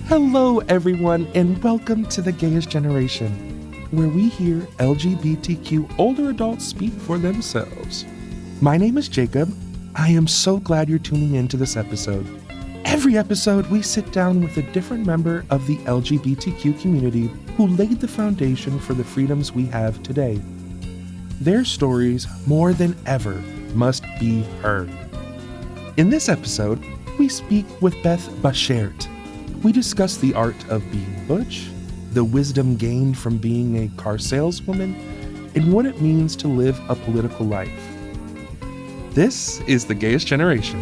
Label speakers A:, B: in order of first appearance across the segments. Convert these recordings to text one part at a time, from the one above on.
A: Hello, everyone, and welcome to the Gayest Generation, where we hear LGBTQ older adults speak for themselves. My name is Jacob. I am so glad you're tuning in to this episode. Every episode, we sit down with a different member of the LGBTQ community who laid the foundation for the freedoms we have today. Their stories, more than ever, must be heard. In this episode, we speak with Beth Bashert. We discuss the art of being butch, the wisdom gained from being a car saleswoman, and what it means to live a political life. This is the Gayest Generation.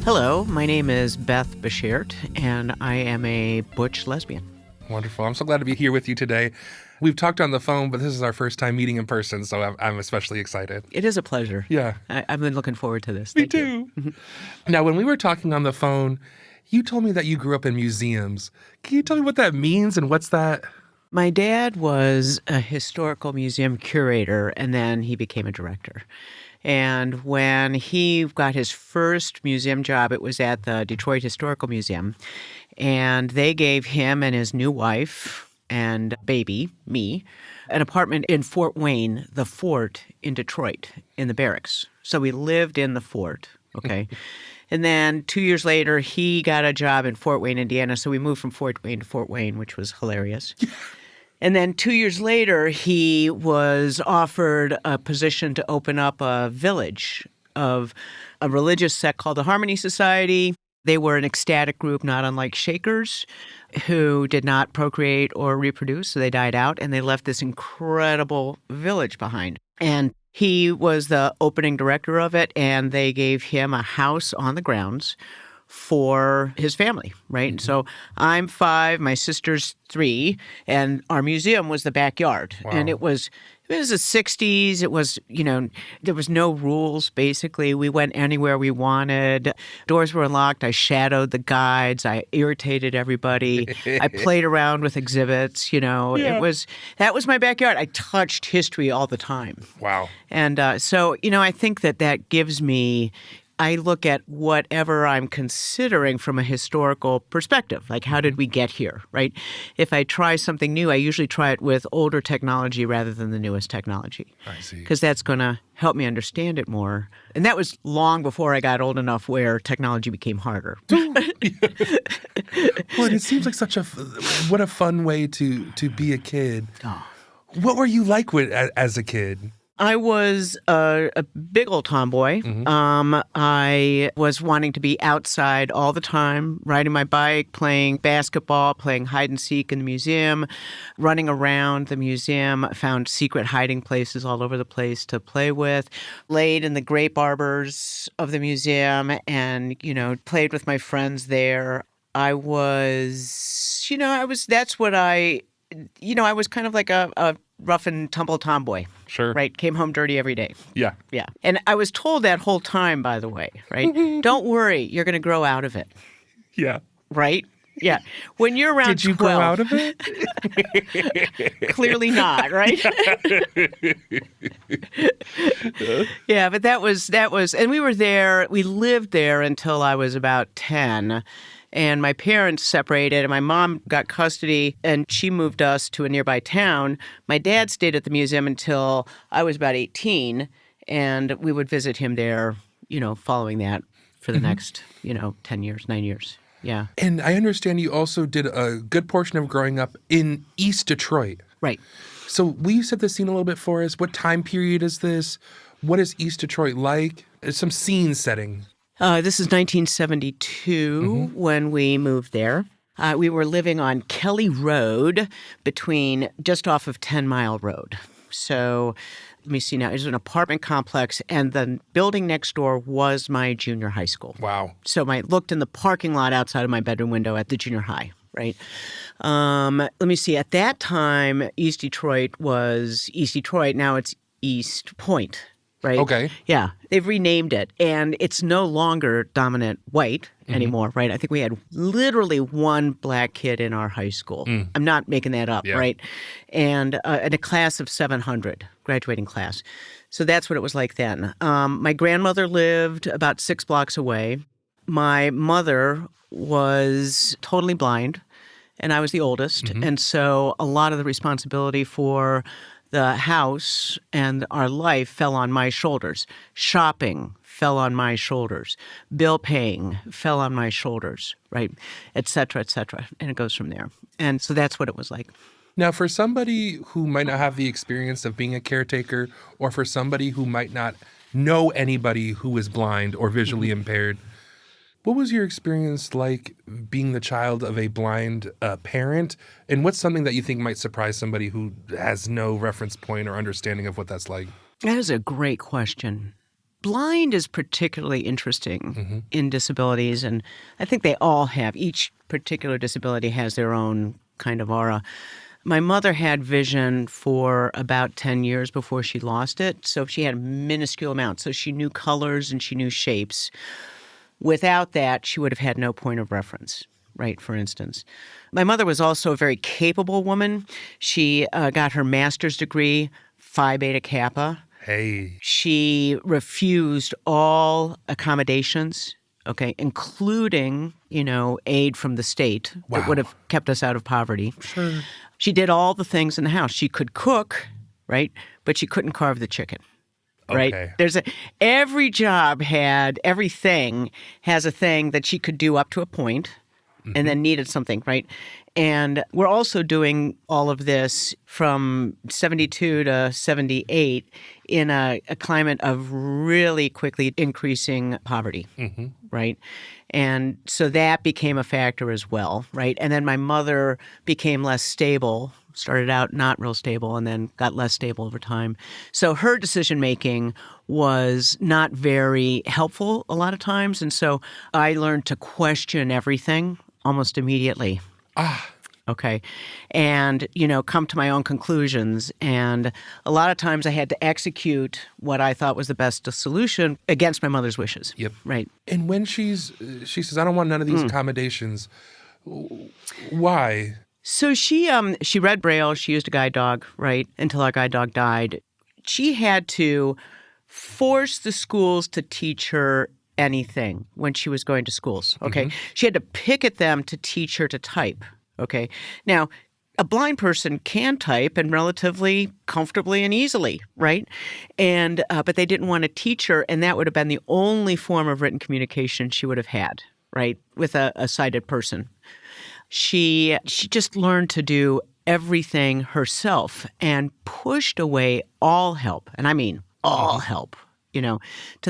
B: Hello, my name is Beth Bashert, and I am a butch lesbian.
A: Wonderful. I'm so glad to be here with you today. We've talked on the phone, but this is our first time meeting in person, so I'm especially excited.
B: It is a pleasure.
A: Yeah.
B: I've been looking forward to this.
A: Me too. Now, when we were talking on the phone, you told me that you grew up in museums. Can you tell me what that means and what's that?
B: My dad was a historical museum curator, and then he became a director. And when he got his first museum job, it was at the Detroit Historical Museum. And they gave him and his new wife and baby, me, an apartment in Fort Wayne, the fort in Detroit, in the barracks. So we lived in the fort, okay? And then 2 years later, he got a job in Fort Wayne, Indiana. So we moved from Fort Wayne to Fort Wayne, which was hilarious. And then 2 years later, he was offered a position to open up a village of a religious sect called the Harmony Society. They were an ecstatic group, not unlike Shakers, who did not procreate or reproduce, so they died out, and they left this incredible village behind. And he was the opening director of it, and they gave him a house on the grounds for his family, right? Mm-hmm. So I'm 5, my sister's 3, and our museum was the backyard. Wow. And it was the 60s. It was, there was no rules, basically. We went anywhere we wanted. Doors were unlocked. I shadowed the guides. I irritated everybody. I played around with exhibits, That was my backyard. I touched history all the time.
A: Wow.
B: And so, I think that gives me... I look at whatever I'm considering from a historical perspective, like how did we get here, right? If I try something new, I usually try it with older technology rather than the newest technology. I see. Because that's going to help me understand it more. And that was long before I got old enough where technology became harder.
A: Well, it seems like what a fun way to be a kid. Oh. What were you like as a kid?
B: I was a big old tomboy. Mm-hmm. I was wanting to be outside all the time, riding my bike, playing basketball, playing hide and seek in the museum, running around the museum. I found secret hiding places all over the place to play with, laid in the grape arbors of the museum and, played with my friends there. I was kind of like a rough and tumble tomboy.
A: Sure.
B: Right? Came home dirty every day.
A: Yeah.
B: Yeah. And I was told that whole time, by the way, right? Don't worry, you're going to grow out of it. Yeah. Right? Yeah. When you're around 12.
A: Did you grow out of it?
B: Clearly not, right? Yeah, but that was, and we lived there until I was about 10. And my parents separated, and my mom got custody, and she moved us to a nearby town. My dad stayed at the museum until I was about 18, and we would visit him there, following that for the next, 10 years, 9 years. Yeah.
A: And I understand you also did a good portion of growing up in East Detroit.
B: Right.
A: So will you set the scene a little bit for us? What time period is this? What is East Detroit like? Some scene setting.
B: This is 1972 when we moved there. We were living on Kelly Road just off of 10 Mile Road. So let me see now. It was an apartment complex, and the building next door was my junior high school.
A: Wow.
B: So I looked in the parking lot outside of my bedroom window at the junior high, right? Let me see. At that time, East Detroit was East Detroit. Now it's East Point. right?
A: Okay.
B: Yeah. They've renamed it, and it's no longer dominant white anymore, right? I think we had literally one black kid in our high school. I'm not making that up,
A: Yeah.
B: right? And in a class of 700, graduating class. So that's what it was like then. My grandmother lived about 6 blocks away. My mother was totally blind, and I was the oldest. And so a lot of the responsibility for the house and our life fell on my shoulders. Shopping fell on my shoulders. Bill paying fell on my shoulders, right? Et cetera, et cetera. And it goes from there. And so that's what it was like.
A: Now, for somebody who might not have the experience of being a caretaker, or for somebody who might not know anybody who is blind or visually impaired, what was your experience like being the child of a blind parent? And what's something that you think might surprise somebody who has no reference point or understanding of what that's like?
B: That is a great question. Blind is particularly interesting in disabilities, and I think they all have. Each particular disability has their own kind of aura. My mother had vision for about 10 years before she lost it, so she had a minuscule amount. So she knew colors and she knew shapes. Without that, she would have had no point of reference, right, for instance. My mother was also a very capable woman. She got her master's degree, Phi Beta Kappa.
A: Hey.
B: She refused all accommodations, okay, including, aid from the state that would have kept us out of poverty.
A: Sure.
B: She did all the things in the house. She could cook, right, but she couldn't carve the chicken. Right?
A: Okay.
B: Everything has a thing that she could do up to a point and then needed something, right? And we're also doing all of this from 72 to 78 in a climate of really quickly increasing poverty, right? And so that became a factor as well, right? And then my mother became less stable, started out not real stable, and then got less stable over time. So her decision-making was not very helpful a lot of times. And so I learned to question everything almost immediately. Okay. And, come to my own conclusions. And a lot of times I had to execute what I thought was the best solution against my mother's wishes.
A: Yep.
B: Right.
A: And when she says, I don't want none of these accommodations, why?
B: So she read Braille. She used a guide dog, right, until our guide dog died. She had to force the schools to teach her anything when she was going to schools, okay? She had to pick at them to teach her to type, okay? Now, a blind person can type and relatively comfortably and easily, right? And but they didn't want to teach her, and that would have been the only form of written communication she would have had, right, with a sighted person. She just learned to do everything herself and pushed away all help, and I mean all help, to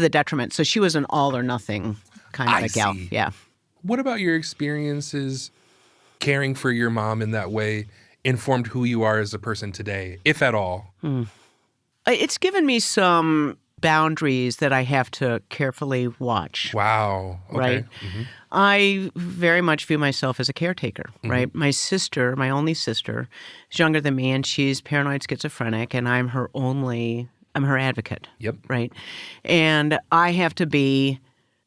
B: the detriment. So she was an all or nothing kind of a gal.
A: See.
B: Yeah.
A: What about your experiences caring for your mom in that way informed who you are as a person today, if at all?
B: It's given me some boundaries that I have to carefully watch.
A: Wow. Okay.
B: Right? I very much view myself as a caretaker, right? My sister, my only sister, is younger than me, and she's paranoid schizophrenic, and I'm her advocate.
A: Yep.
B: Right? And I have to be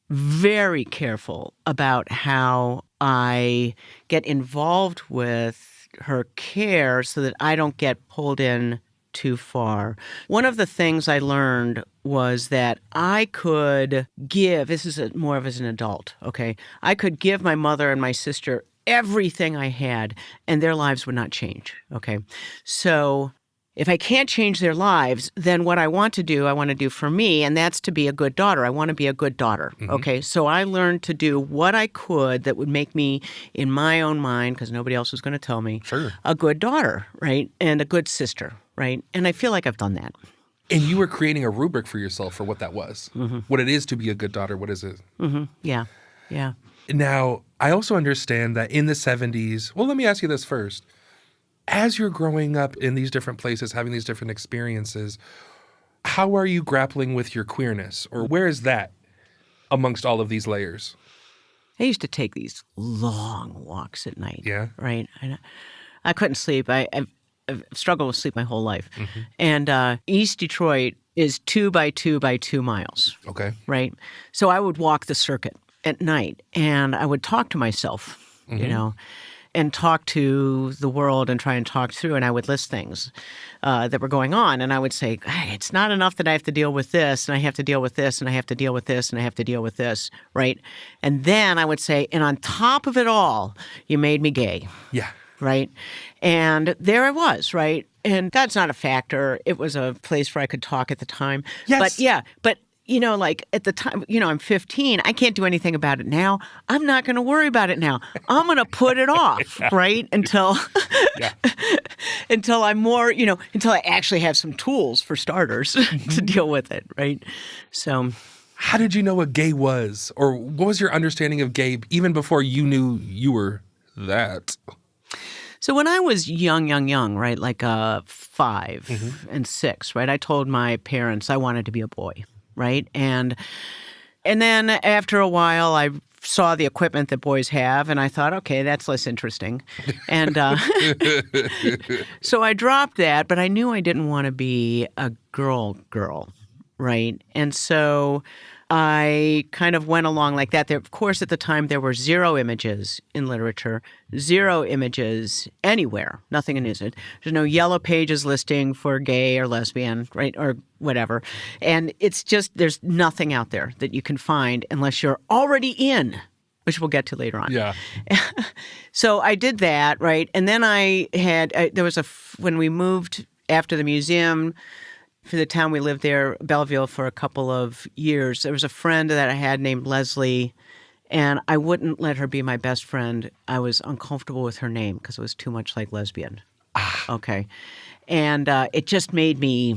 B: very careful about how I get involved with her care so that I don't get pulled in too far. One of the things I learned was that I could give, this is more of as an adult, okay? I could give my mother and my sister everything I had, and their lives would not change, okay? So if I can't change their lives, then what I want to do for me, and that's to be a good daughter. I want to be a good daughter, okay? So I learned to do what I could that would make me, in my own mind, because nobody else was going to tell me, a good daughter, right? And a good sister, right? And I feel like I've done that.
A: And you were creating a rubric for yourself for what that was, what it is to be a good daughter. What is it?
B: Yeah.
A: Now, I also understand that in the 70s, well, let me ask you this first. As you're growing up in these different places, having these different experiences, how are you grappling with your queerness? Or where is that amongst all of these layers?
B: I used to take these long walks at night.
A: Yeah.
B: Right? I couldn't sleep. I've struggled with sleep my whole life. And East Detroit is 2 by 2 by 2 miles.
A: Okay.
B: Right? So I would walk the circuit at night, and I would talk to myself, and talk to the world and try and talk through, and I would list things that were going on, and I would say, hey, it's not enough that I have to deal with this, and I have to deal with this, and I have to deal with this, and I have to deal with this, right? And then I would say, and on top of it all, you made me gay.
A: Yeah.
B: Right? And there I was, right? And that's not a factor. It was a place where I could talk at the time.
A: Yes.
B: But like at the time, I'm 15. I can't do anything about it now. I'm not going to worry about it now. I'm going to put it off, right? Until until I'm more, until I actually have some tools for starters to deal with it, right? So
A: how did you know what gay was? Or what was your understanding of gay even before you knew you were that?
B: So when I was young, right, like 5 and 6, right, I told my parents I wanted to be a boy, right? And then after a while, I saw the equipment that boys have, and I thought, okay, that's less interesting. And so I dropped that, but I knew I didn't want to be a girl, right? And so I kind of went along like that. There, of course, at the time, there were 0 images in literature, 0 images anywhere, nothing in it. There's no yellow pages listing for gay or lesbian, right, or whatever. And it's just, there's nothing out there that you can find unless you're already in, which we'll get to later on.
A: Yeah.
B: So I did that, right? And then when we moved after the museum, for the town we lived there, Belleville, for a couple of years, there was a friend that I had named Leslie, and I wouldn't let her be my best friend. I was uncomfortable with her name because it was too much like lesbian. Okay. And it just made me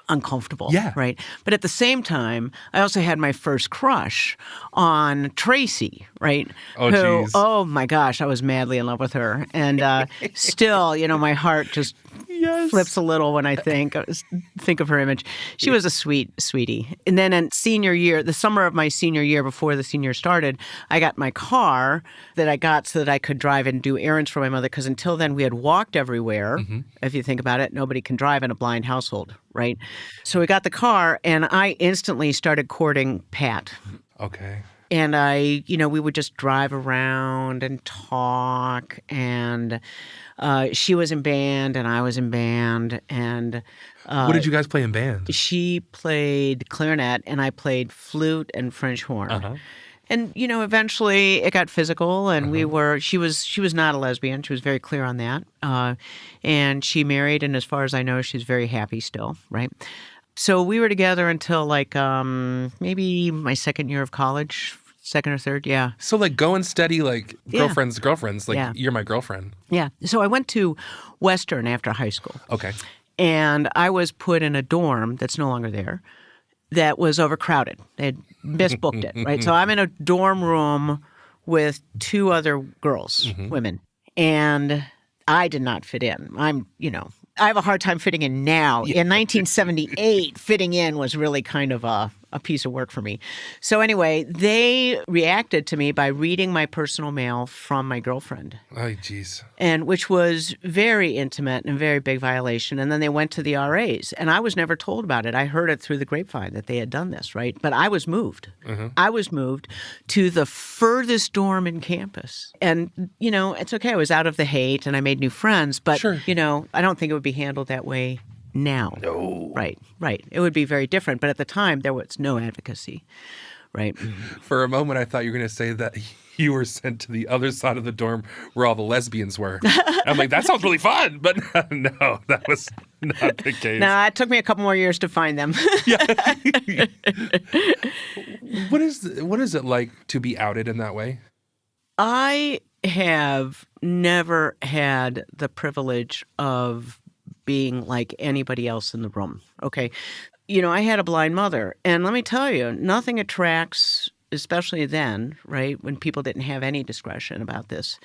B: uncomfortable.
A: Yeah.
B: Right. But at the same time, I also had my first crush on Tracy, right?
A: Oh, geez.
B: Oh my gosh, I was madly in love with her. And still, my heart just flips a little when I think of her image. She was a sweetie. And then in senior year, the summer of my senior year, before the senior started, I got my car that I got so that I could drive and do errands for my mother. Because until then, we had walked everywhere. If you think about it, nobody can drive in a blind household, right? So we got the car, and I instantly started courting Pat.
A: Okay.
B: And we would just drive around and talk, and she was in band and I was in band. And
A: what did you guys play in band?
B: She played clarinet and I played flute and French horn. And, eventually it got physical, and she was not a lesbian. She was very clear on that. And she married, and as far as I know, she's very happy still, right? So we were together until maybe my second year of college, second or third, yeah.
A: So going steady, girlfriends, you're my girlfriend.
B: Yeah. So I went to Western after high school.
A: Okay.
B: And I was put in a dorm that's no longer there that was overcrowded. They had misbooked it, right? So I'm in a dorm room with 2 other girls, women, and I did not fit in. I have a hard time fitting in now. In 1978, fitting in was really kind of a piece of work for me. So anyway, they reacted to me by reading my personal mail from my girlfriend.
A: Oh, geez.
B: And which was very intimate and a very big violation. And then they went to the RAs, and I was never told about it. I heard it through the grapevine that they had done this, right? But I was moved. I was moved to the furthest dorm in campus. And, it's okay. I was out of the hate and I made new friends, but,
A: sure.
B: I don't think it would be handled that way now.
A: No.
B: Right. It would be very different. But at the time, there was no advocacy, right?
A: For a moment, I thought you were going to say that you were sent to the other side of the dorm where all the lesbians were. I'm like, that sounds really fun. But no, that was not the case.
B: No, it took me a couple more years to find them.
A: What is it like to be outed in that way?
B: I have never had the privilege of being like anybody else in the room, okay? I had a blind mother, and let me tell you, nothing attracts, especially then, right, when people didn't have any discretion about this,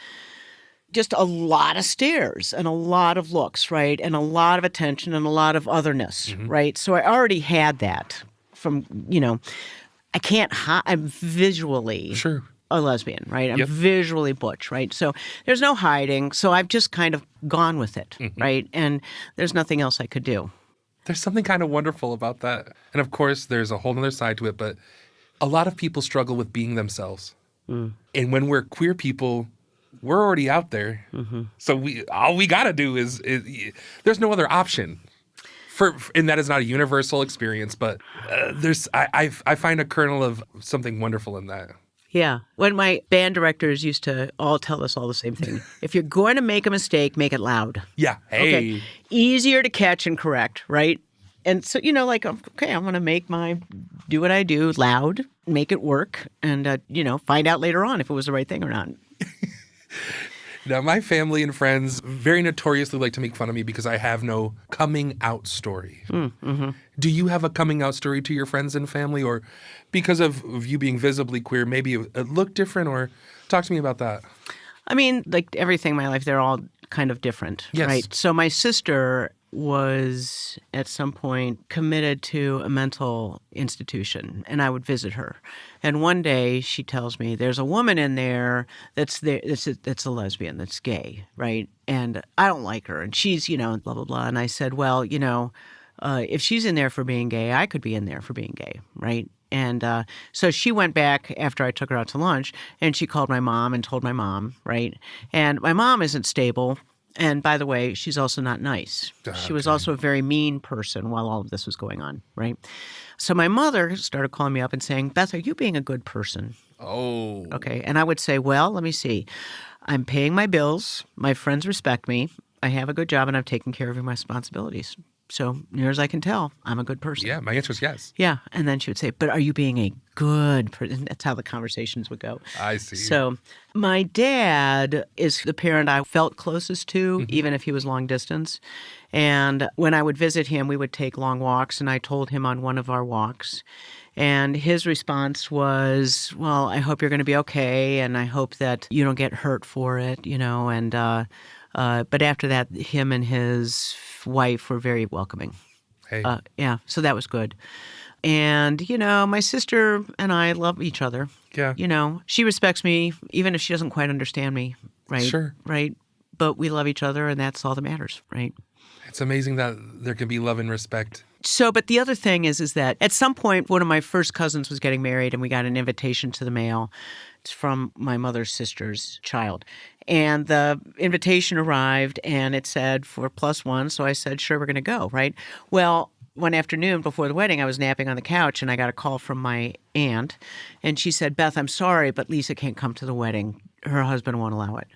B: just a lot of stares and a lot of looks, right, and a lot of attention and a lot of otherness, right? So I already had that from, I can't I'm visually...
A: Sure.
B: a lesbian, right? I'm
A: Yep.
B: visually butch, right? So there's no hiding. So I've just kind of gone with it, right? And there's nothing else I could do.
A: There's something kind of wonderful about that. And of course, there's a whole other side to it, but a lot of people struggle with being themselves. And when we're queer people, we're already out there. So all we got to do is there's no other option. And that is not a universal experience, but I find a kernel of something wonderful in that.
B: Yeah. When my band directors used to all tell us all the same thing. If you're going to make a mistake, make it loud.
A: Yeah. Hey.
B: Okay. Easier to catch and correct, right? And so, like, okay, I'm going to do what I do loud, make it work, and, find out later on if it was the right thing or not.
A: Now, my family and friends very notoriously like to make fun of me because I have no coming out story. Do you have a coming out story to your friends and family, or because of you being visibly queer, maybe it looked different, or talk to me about that?
B: I mean, like everything in my life, they're all kind of different,
A: Yes.
B: right? So my sister was at some point committed to a mental institution, and I would visit her. And one day she tells me there's a woman in there that's a lesbian, that's gay, right? And I don't like her, and she's, blah, blah, blah. And I said, well, if she's in there for being gay, I could be in there for being gay, right? And so she went back after I took her out to lunch, and she called my mom and told my mom, right? And my mom isn't stable. And by the way, she's also not nice. She was also a very mean person while all of this was going on, right? So my mother started calling me up and saying, Beth, are you being a good person?
A: Oh.
B: Okay. And I would say, well, let me see. I'm paying my bills. My friends respect me. I have a good job, and I'm taking care of my responsibilities. So near as I can tell, I'm a good person.
A: Yeah, my answer is yes.
B: Yeah. And then she would say, but are you being a good person? That's how the conversations would go.
A: I see.
B: So my dad is the parent I felt closest to, even if he was long distance. And when I would visit him, we would take long walks. And I told him on one of our walks. And his response was, well, I hope you're going to be okay. And I hope that you don't get hurt for it, and but after that, him and his wife were very welcoming.
A: Hey.
B: Yeah, so that was good. And, my sister and I love each other.
A: Yeah.
B: She respects me, even if she doesn't quite understand me, right?
A: Sure.
B: Right? But we love each other, and that's all that matters, right?
A: It's amazing that there can be love and respect.
B: So, but the other thing is that at some point, one of my first cousins was getting married, and we got an invitation to the mail. It's from my mother's sister's child. And the invitation arrived, and it said for +1. So I said, sure, we're going to go, right? Well, one afternoon before the wedding, I was napping on the couch, and I got a call from my aunt. And she said, Beth, I'm sorry, but Lisa can't come to the wedding. Her husband won't allow it.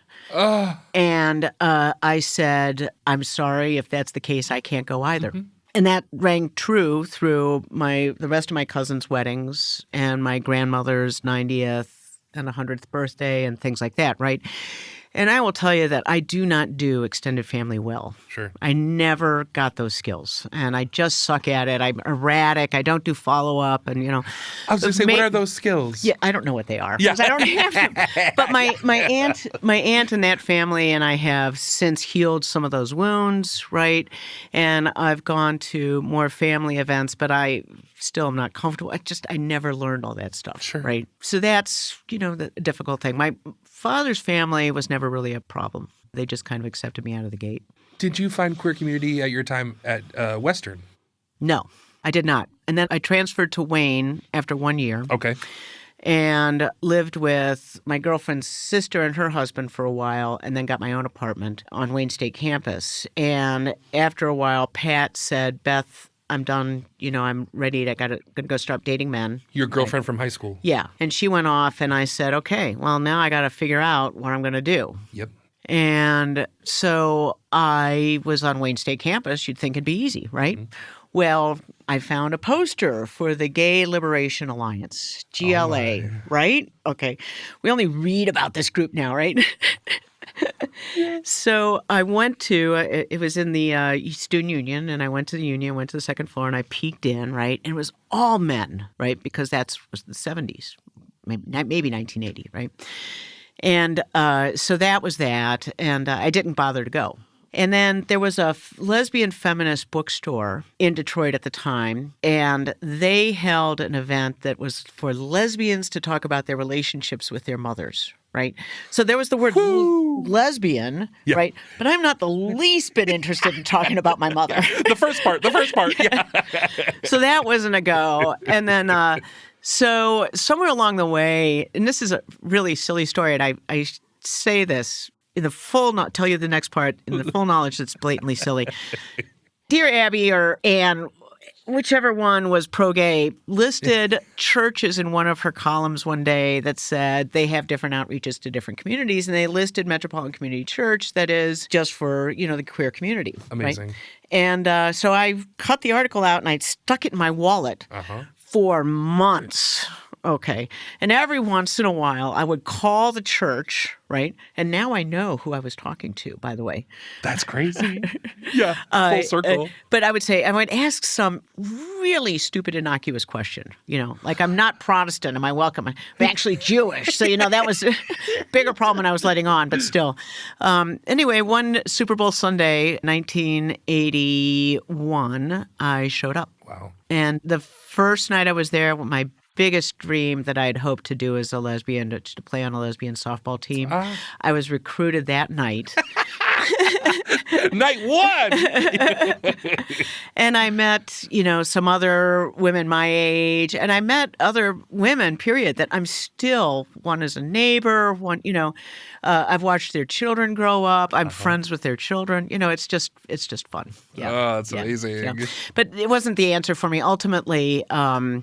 B: And I said, I'm sorry. If that's the case, I can't go either. And that rang true through the rest of my cousins' weddings and my grandmother's 90th and 100th birthday and things like that, right? And I will tell you that I do not do extended family well.
A: Sure.
B: I never got those skills, and I just suck at it. I'm erratic. I don't do follow-up, and,
A: I was going to say, what are those skills?
B: Yeah, I don't know what they are.
A: Yeah.
B: Because I don't have them. But my aunt and that family and I have since healed some of those wounds, right? And I've gone to more family events, but I still am not comfortable. I never learned all that stuff,
A: Sure.
B: right? So that's, the difficult thing. My father's family was never really a problem. They just kind of accepted me out of the gate.
A: Did you find queer community at your time at Western?
B: No, I did not. And then I transferred to Wayne after 1 year.
A: Okay.
B: And lived with my girlfriend's sister and her husband for a while, and then got my own apartment on Wayne State campus. And after a while, Pat said, Beth, I'm done. I'm ready. Gonna go start dating men.
A: Your girlfriend from high school?
B: Yeah. And she went off, and I said, okay, well, now I got to figure out what I'm going to do.
A: Yep.
B: And so I was on Wayne State campus. You'd think it'd be easy, right? Well, I found a poster for the Gay Liberation Alliance, GLA, right? Okay. We only read about this group now, right? So I went to, it was in the Student Union, and I went to the union, went to the second floor, and I peeked in, right? And it was all men, right? Because that was the 70s, maybe 1980, right? And so that was that, and I didn't bother to go. And then there was a lesbian feminist bookstore in Detroit at the time, and they held an event that was for lesbians to talk about their relationships with their mothers, right? So there was the word lesbian, right? But I'm not the least bit interested in talking about my mother.
A: The first part, yeah.
B: So that wasn't a go. And then so somewhere along the way, and this is a really silly story, and I say this in the full, tell you the next part, in the full knowledge that's blatantly silly. Dear Abby or Anne, whichever one was pro-gay, listed churches in one of her columns one day that said they have different outreaches to different communities, and they listed Metropolitan Community Church that is just for, the queer community.
A: Amazing.
B: Right? And so I cut the article out and I stuck it in my wallet for months. Okay. And every once in a while, I would call the church, right? And now I know who I was talking to, by the way.
A: That's crazy. Yeah, full circle.
B: But I would ask some really stupid, innocuous question, like, I'm not Protestant. Am I welcome? I'm actually Jewish. So, that was a bigger problem than I was letting on, but still. Anyway, one Super Bowl Sunday, 1981, I showed up.
A: Wow.
B: And the first night I was there, my biggest dream that I'd hoped to do as a lesbian, to play on a lesbian softball team. I was recruited that night.
A: Night one!
B: And I met, some other women my age, and I met other women, period, that I'm still, one as a neighbor, one, I've watched their children grow up. I'm friends with their children. It's just fun. Yeah.
A: Oh, that's amazing.
B: Yeah. But it wasn't the answer for me. Ultimately,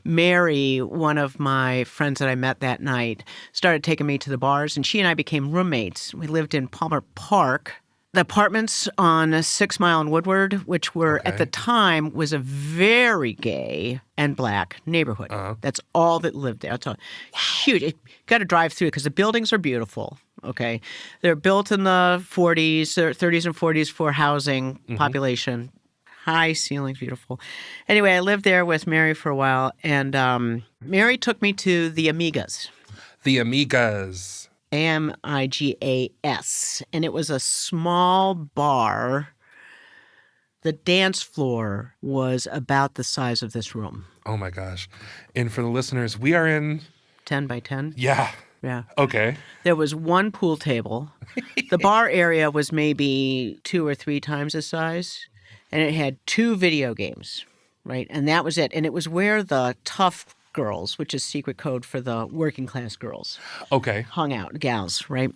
B: Mary, one of my friends that I met that night, started taking me to the bars, and she and I became roommates. We lived in Palmer Park. The apartments on 6 Mile and Woodward, which were at the time was a very gay and black neighborhood. That's all that lived there. It's all huge. You got to drive through it because the buildings are beautiful. Okay, they're built in the 40s, or 30s and 40s for housing population. High ceilings, beautiful. Anyway, I lived there with Mary for a while, and Mary took me to the Amigas.
A: The Amigas.
B: Amigas. And it was a small bar. The dance floor was about the size of this room.
A: Oh, my gosh. And for the listeners, we are in...
B: 10 by 10?
A: Yeah.
B: Yeah.
A: Okay.
B: There was one pool table. The bar area was maybe 2 or 3 times the size. And it had 2 video games, right? And that was it. And it was where the tough girls, which is secret code for the working class girls, hung out, gals, right?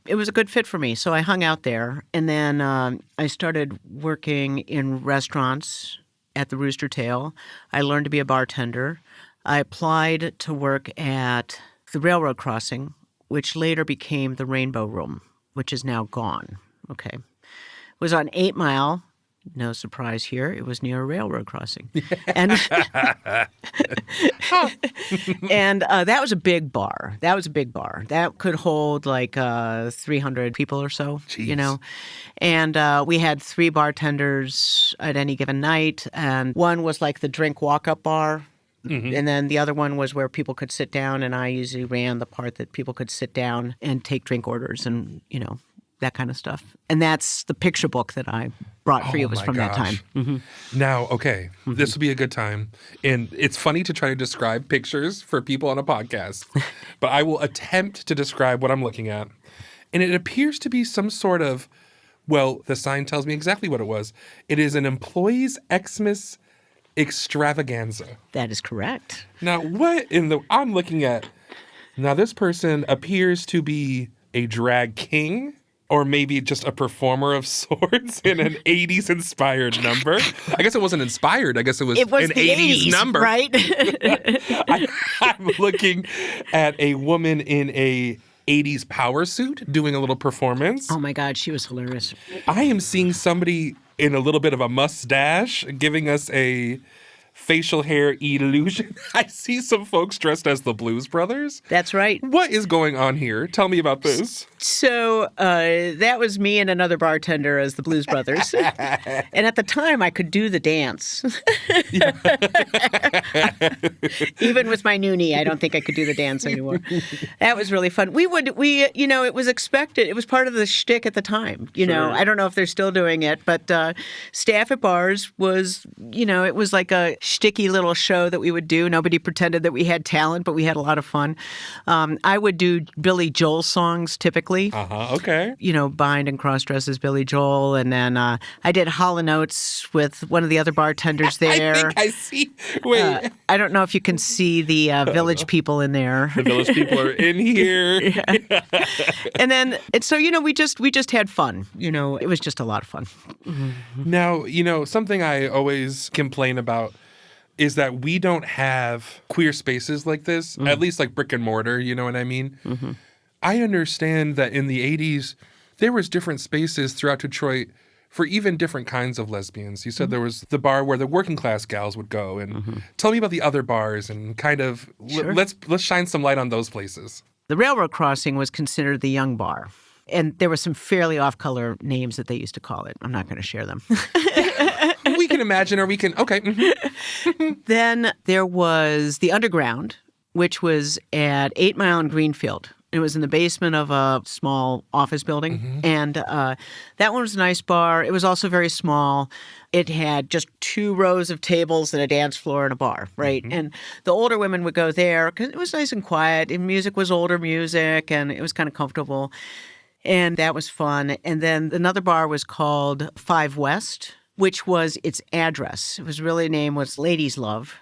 B: It was a good fit for me. So I hung out there. And then I started working in restaurants at the Rooster Tail. I learned to be a bartender. I applied to work at the railroad crossing, which later became the Rainbow Room, which is now gone. Okay. It was on 8 Mile. No surprise here. It was near a railroad crossing. And and that was a big bar. That could hold like 300 people or so,
A: Jeez.
B: And we had 3 bartenders at any given night. And one was like the drink walk-up bar. And then the other one was where people could sit down. And I usually ran the part that people could sit down and take drink orders and, that kind of stuff. And that's the picture book that I brought for you was from that time.
A: Now, this will be a good time. And it's funny to try to describe pictures for people on a podcast, but I will attempt to describe what I'm looking at. And it appears to be some sort of, the sign tells me exactly what it was. It is an employee's Xmas extravaganza.
B: That is correct.
A: Now, I'm looking at, this person appears to be a drag king. Or maybe just a performer of sorts in an 80s inspired number. I guess it wasn't inspired. I guess it was an 80s number.
B: Right?
A: I'm looking at a woman in a 80s power suit doing a little performance.
B: Oh my God, she was hilarious.
A: I am seeing somebody in a little bit of a mustache giving us a facial hair illusion. I see some folks dressed as the Blues Brothers.
B: That's right.
A: What is going on here? Tell me about this.
B: So that was me and another bartender as the Blues Brothers. And at the time, I could do the dance. Even with my new knee, I don't think I could do the dance anymore. That was really fun. It was expected. It was part of the shtick at the time. You know, I don't know if they're still doing it, but staff at bars was, it was like a shticky little show that we would do. Nobody pretended that we had talent, but we had a lot of fun. I would do Billy Joel songs typically.
A: Okay.
B: Bind and cross dress as Billy Joel. And then I did Hall & Oates with one of the other bartenders there.
A: I think I see. Wait.
B: I don't know if you can see the village people in there.
A: The village people are in here.
B: And so, we just had fun. It was just a lot of fun.
A: Now, something I always complain about is that we don't have queer spaces like this, at least like brick and mortar, you know what I mean? Mm-hmm. I understand that in the 80s, there was different spaces throughout Detroit for even different kinds of lesbians. You said there was the bar where the working class gals would go. And tell me about the other bars and kind of let's shine some light on those places.
B: The railroad crossing was considered the young bar. And there were some fairly off-color names that they used to call it. I'm not going to share them.
A: We can imagine, or we can, okay.
B: Then there was the Underground, which was at 8 Mile and Greenfield. It was in the basement of a small office building. And that one was a nice bar. It was also very small. It had just 2 rows of tables and a dance floor and a bar, right? And the older women would go there because it was nice and quiet. And music was older music, and it was kind of comfortable. And that was fun. And then another bar was called 5 West, which was its address. It was really name was Ladies Love,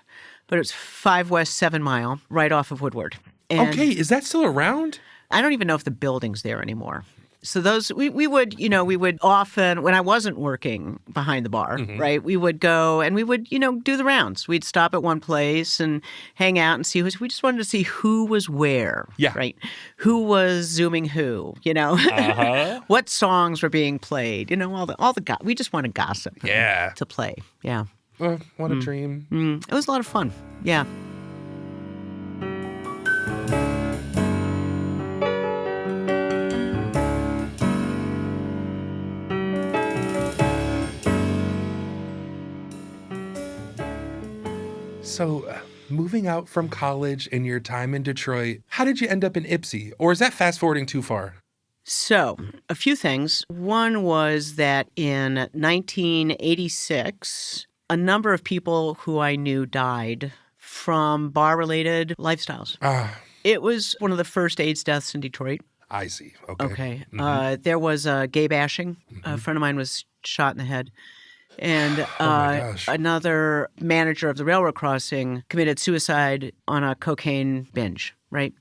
B: but it was 5 West 7 Mile, right off of Woodward. And
A: okay, is that still around?
B: I don't even know if the building's there anymore. So those, we would often, when I wasn't working behind the bar, right, we would go and we would, do the rounds. We'd stop at one place and hang out and see we just wanted to see who was where, right? Who was Zooming who, what songs were being played, we just wanted gossip to play. Yeah.
A: What a dream.
B: It was a lot of fun. Yeah.
A: So, moving out from college and your time in Detroit, how did you end up in Ypsi? Or is that fast forwarding too far?
B: So, a few things. One was that in 1986, a number of people who I knew died from bar-related lifestyles. It was one of the first AIDS deaths in Detroit.
A: I see. Okay.
B: There was gay bashing. A friend of mine was shot in the head. And another manager of the railroad crossing committed suicide on a cocaine binge, right?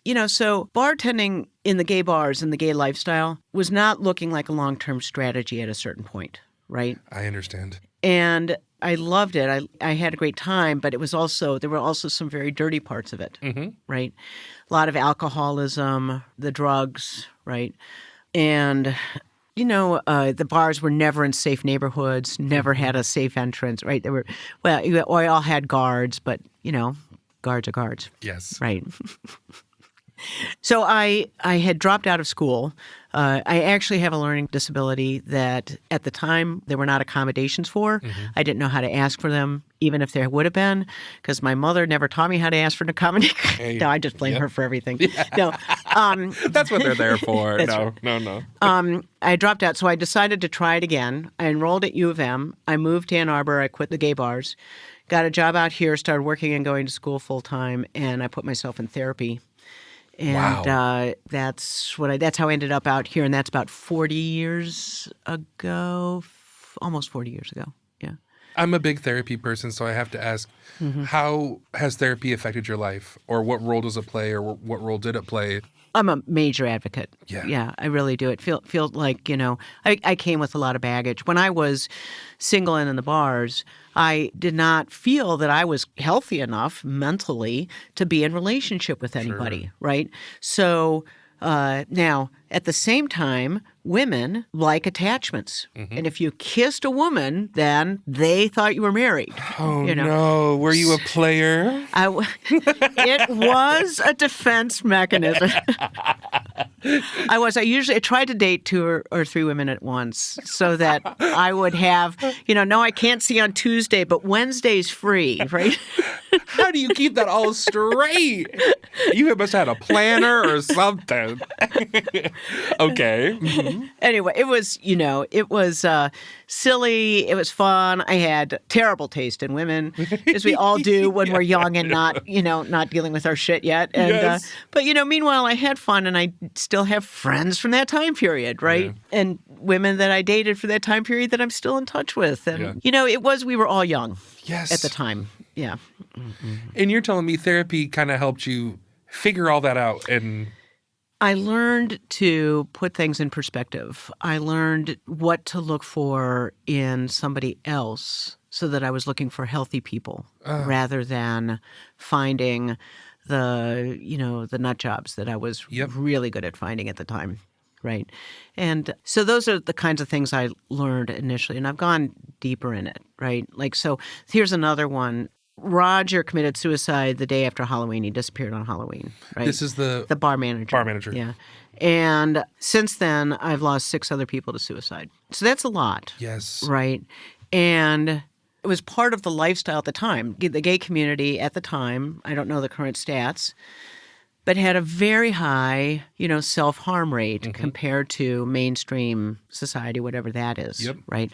B: So bartending in the gay bars and the gay lifestyle was not looking like a long-term strategy at a certain point, right?
A: I understand.
B: And I loved it. I had a great time, but there were also some very dirty parts of it, right? A lot of alcoholism, the drugs, right? And the bars were never in safe neighborhoods, never had a safe entrance, right? We all had guards, but, guards are guards.
A: Yes.
B: Right. So I had dropped out of school. I actually have a learning disability that at the time there were not accommodations for. I didn't know how to ask for them, even if there would have been, because my mother never taught me how to ask for an accommodation.
A: Hey.
B: No, I just blame her for everything.
A: Yeah.
B: No,
A: that's what they're there for. No.
B: I dropped out, so I decided to try it again. I enrolled at U of M. I moved to Ann Arbor. I quit the gay bars, got a job out here, started working and going to school full time, and I put myself in therapy. And that's how I ended up out here, and that's about 40 years ago, almost 40 years ago. Yeah.
A: I'm a big therapy person, so I have to ask, how has therapy affected your life? Or what role does it play, or what role did it play?
B: I'm a major advocate.
A: Yeah,
B: I really do. It feels like, I came with a lot of baggage. When I was single and in the bars, I did not feel that I was healthy enough mentally to be in relationship with anybody, right? So now, at the same time, women like attachments. And if you kissed a woman, then they thought you were married.
A: Oh, no. Were you a player?
B: It was a defense mechanism. I tried to date two or three women at once so that I would have, no, I can't see on Tuesday, but Wednesday's free, right?
A: How do you keep that all straight? You must have had a planner or something. Okay. Mm-hmm.
B: Anyway, it was silly. It was fun. I had terrible taste in women, as we all do when we're young and not dealing with our shit yet. And
A: Yes.
B: but meanwhile, I had fun, and I still have friends from that time period, right?
A: Yeah.
B: And women that I dated for that time period that I'm still in touch with. And we were all young
A: Yes.
B: at the time. Yeah.
A: And you're telling me therapy kind of helped you figure all that out and...
B: I learned to put things in perspective. I learned what to look for in somebody else so that I was looking for healthy people rather than finding the nut jobs that I was really good at finding at the time. Right. And so those are the kinds of things I learned initially, and I've gone deeper in it. Right. Like, so here's another one. Roger committed suicide the day after Halloween. He disappeared on Halloween, right?
A: This is the
B: bar manager.
A: Bar manager.
B: Yeah. And since then, I've lost 6 other people to suicide. So that's a lot.
A: Yes.
B: Right. And it was part of the lifestyle at the time. The gay community at the time, I don't know the current stats, but had a very high, self-harm rate compared to mainstream society, whatever that is.
A: Yep.
B: Right.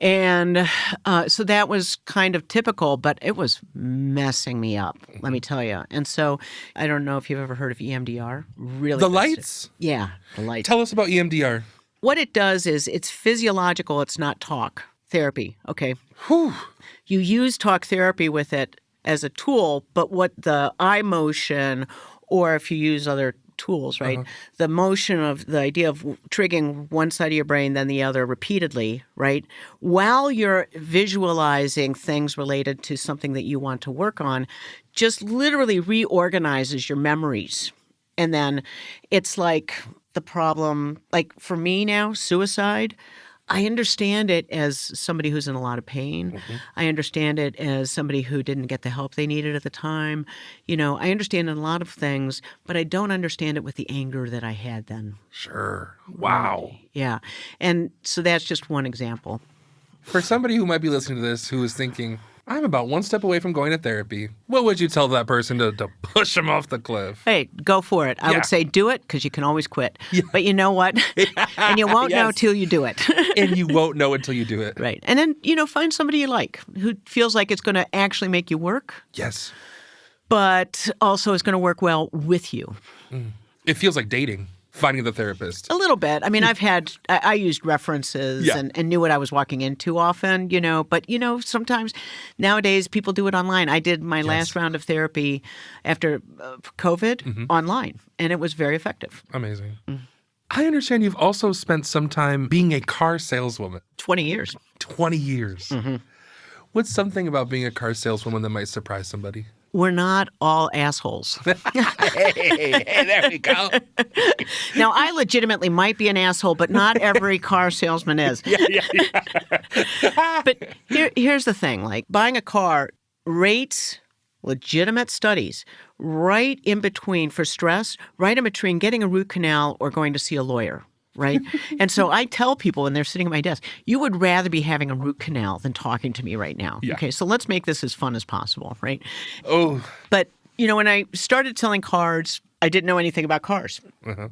B: And so that was kind of typical, but it was messing me up, let me tell you. And so I don't know if you've ever heard of EMDR. Really,
A: The lights?
B: Yeah, the lights.
A: Tell us about EMDR.
B: What it does is it's physiological. It's not talk therapy. Okay.
A: Whew.
B: You use talk therapy with it as a tool, but what the eye motion, or if you use other tools, right? The motion of the idea of triggering one side of your brain, then the other repeatedly, right? While you're visualizing things related to something that you want to work on, just literally reorganizes your memories. And then it's like the problem, like for me now, suicide, I understand it as somebody who's in a lot of pain. I understand it as somebody who didn't get the help they needed at the time. I understand a lot of things, but I don't understand it with the anger that I had then.
A: Sure. Wow.
B: Yeah. And so that's just one example.
A: For somebody who might be listening to this who is thinking, I'm about one step away from going to therapy, what would you tell that person to push them off the cliff?
B: Hey, go for it. I would say do it, because you can always quit.
A: Yeah.
B: But you know what? And you won't know till you do it.
A: And you won't know until you do it.
B: Right. And then, find somebody you like who feels like it's going to actually make you work.
A: Yes.
B: But also is going to work well with you.
A: It feels like dating, finding the therapist.
B: A little bit. I mean, I used references and knew what I was walking into often, but, sometimes nowadays people do it online. I did my last round of therapy after COVID online, and it was very effective.
A: Amazing. I understand you've also spent some time being a car saleswoman.
B: 20 years.
A: 20 years. What's something about being a car saleswoman that might surprise somebody?
B: We're not all assholes.
A: Hey, there we go.
B: Now, I legitimately might be an asshole, but not every car salesman is. But here's the thing. Like, buying a car rates, legitimate studies, right in between for stress, right in between getting a root canal or going to see a lawyer. Right. And so I tell people when they're sitting at my desk, you would rather be having a root canal than talking to me right now.
A: Yeah.
B: Okay. So let's make this as fun as possible. Right.
A: Oh.
B: But, when I started selling cars, I didn't know anything about cars.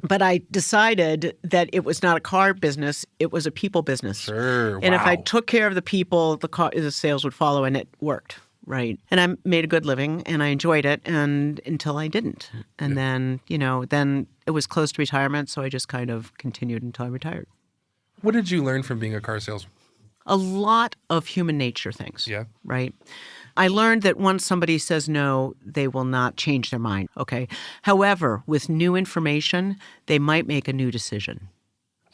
B: But I decided that it was not a car business. It was a people business.
A: Sure.
B: And if I took care of the people, the sales would follow, and it worked. Right. And I made a good living, and I enjoyed it, and until I didn't. And then, then it was close to retirement, so I just kind of continued until I retired.
A: What did you learn from being a car salesman?
B: A lot of human nature things.
A: Yeah.
B: Right. I learned that once somebody says no, they will not change their mind. Okay. However, with new information, they might make a new decision.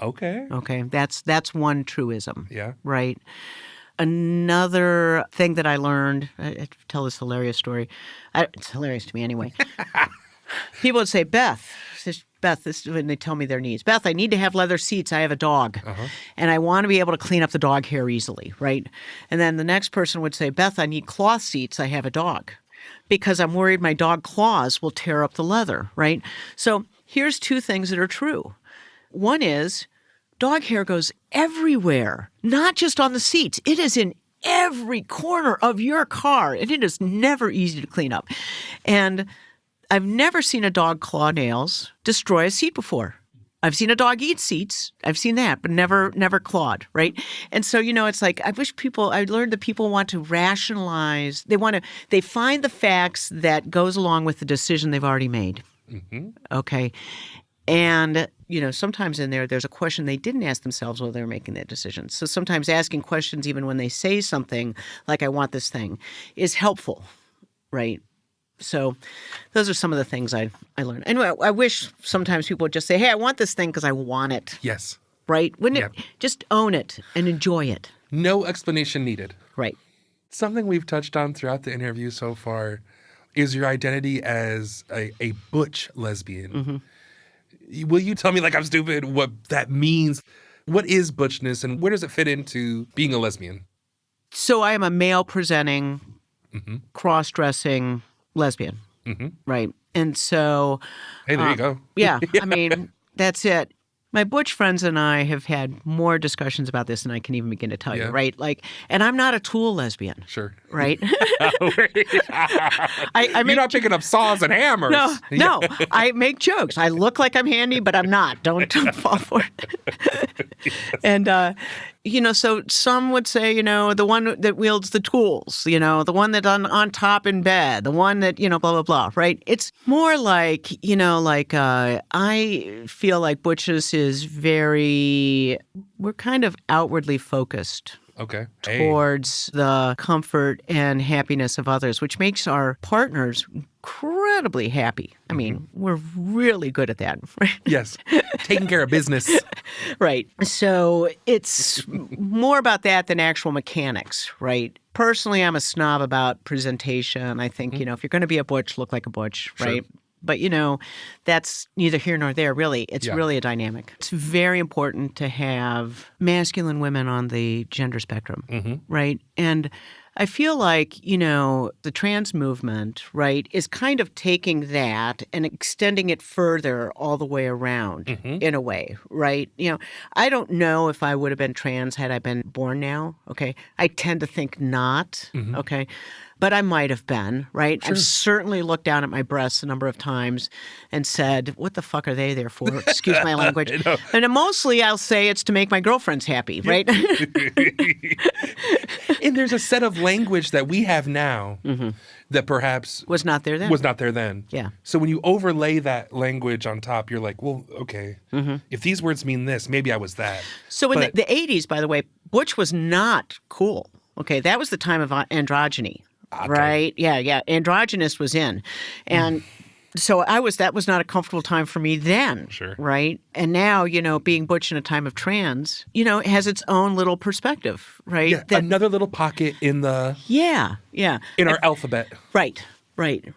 A: Okay.
B: Okay. That's one truism.
A: Yeah.
B: Right. Another thing that I learned, I tell this hilarious story. It's hilarious to me anyway. People would say, Beth, this is when they tell me their needs. Beth, I need to have leather seats. I have a dog. And I want to be able to clean up the dog hair easily, right? And then the next person would say, Beth, I need cloth seats. I have a dog. Because I'm worried my dog claws will tear up the leather, right? So here's two things that are true. One is dog hair goes everywhere, not just on the seats. It is in every corner of your car, and it is never easy to clean up. And I've never seen a dog claw nails destroy a seat before. I've seen a dog eat seats. I've seen that, but never clawed, right? And so, it's like I learned that people want to rationalize. They find the facts that goes along with the decision they've already made. Mm-hmm. Okay. And, sometimes in there's a question they didn't ask themselves while they were making that decision. So sometimes asking questions, even when they say something like, I want this thing, is helpful, right? So those are some of the things I learned. Anyway, I wish sometimes people would just say, hey, I want this thing because I want it.
A: Yes.
B: Right? Wouldn't it? Just own it and enjoy it.
A: No explanation needed.
B: Right.
A: Something we've touched on throughout the interview so far is your identity as a butch lesbian. Mm-hmm. Will you tell me, like I'm stupid, what that means? What is butchness and where does it fit into being a lesbian?
B: So I am a male-presenting, cross-dressing lesbian, right? And so...
A: Hey, there you go.
B: Yeah, I mean, that's it. My butch friends and I have had more discussions about this than I can even begin to tell you, right? Like, and I'm not a tool lesbian.
A: Sure.
B: Right?
A: You're not picking up saws and hammers.
B: No, I make jokes. I look like I'm handy, but I'm not. Don't fall for it. And, so some would say, the one that wields the tools, the one that's on top in bed, the one that, blah, blah, blah, right? It's more like, I feel like butchness is we're kind of outwardly focused.
A: Okay.
B: Towards the comfort and happiness of others, which makes our partners incredibly happy. I mean, we're really good at that, right?
A: Yes. Taking care of business.
B: Right. So it's more about that than actual mechanics, right? Personally, I'm a snob about presentation. I think, if you're going to be a butch, look like a butch, right? Sure. But, that's neither here nor there, really. It's really a dynamic. It's very important to have masculine women on the gender spectrum, right? And I feel like, the trans movement, right, is kind of taking that and extending it further all the way around in a way, right? I don't know if I would have been trans had I been born now, okay? I tend to think not, okay? But I might have been, right? Sure. I've certainly looked down at my breasts a number of times and said, what the fuck are they there for? Excuse my language. And mostly I'll say it's to make my girlfriends happy, right?
A: And there's a set of language that we have now that perhaps
B: was not there then. Yeah.
A: So when you overlay that language on top, you're like, well, okay, if these words mean this, maybe I was that.
B: So in the 80s, by the way, butch was not cool. Okay, that was the time of androgyny. Okay. Right? Yeah. Androgynous was in. And so that was not a comfortable time for me then. Sure. Right? And now, being butch in a time of trans, it has its own little perspective, right?
A: Yeah, another little pocket in the...
B: Yeah.
A: In our alphabet.
B: Right.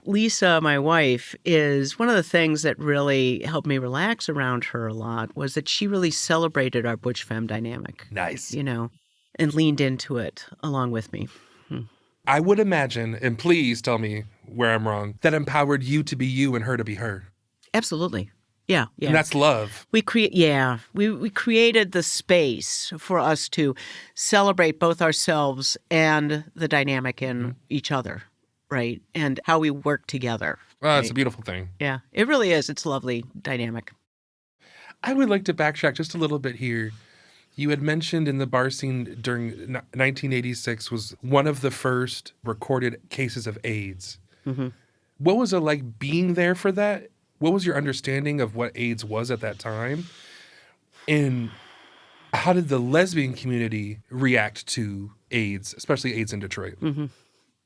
B: Lisa, my wife, is one of the things that really helped me relax around her a lot was that she really celebrated our butch femme dynamic.
A: Nice.
B: And leaned into it along with me.
A: I would imagine, and please tell me where I'm wrong, that empowered you to be you and her to be her.
B: Absolutely. Yeah.
A: And that's love.
B: We created the space for us to celebrate both ourselves and the dynamic in each other, right? And how we work together.
A: Well, it's a beautiful thing.
B: Yeah, it really is. It's a lovely dynamic.
A: I would like to backtrack just a little bit here. You had mentioned in the bar scene during 1986 was one of the first recorded cases of AIDS. What was it like being there for that? What was your understanding of what AIDS was at that time? And how did the lesbian community react to AIDS, especially AIDS in Detroit?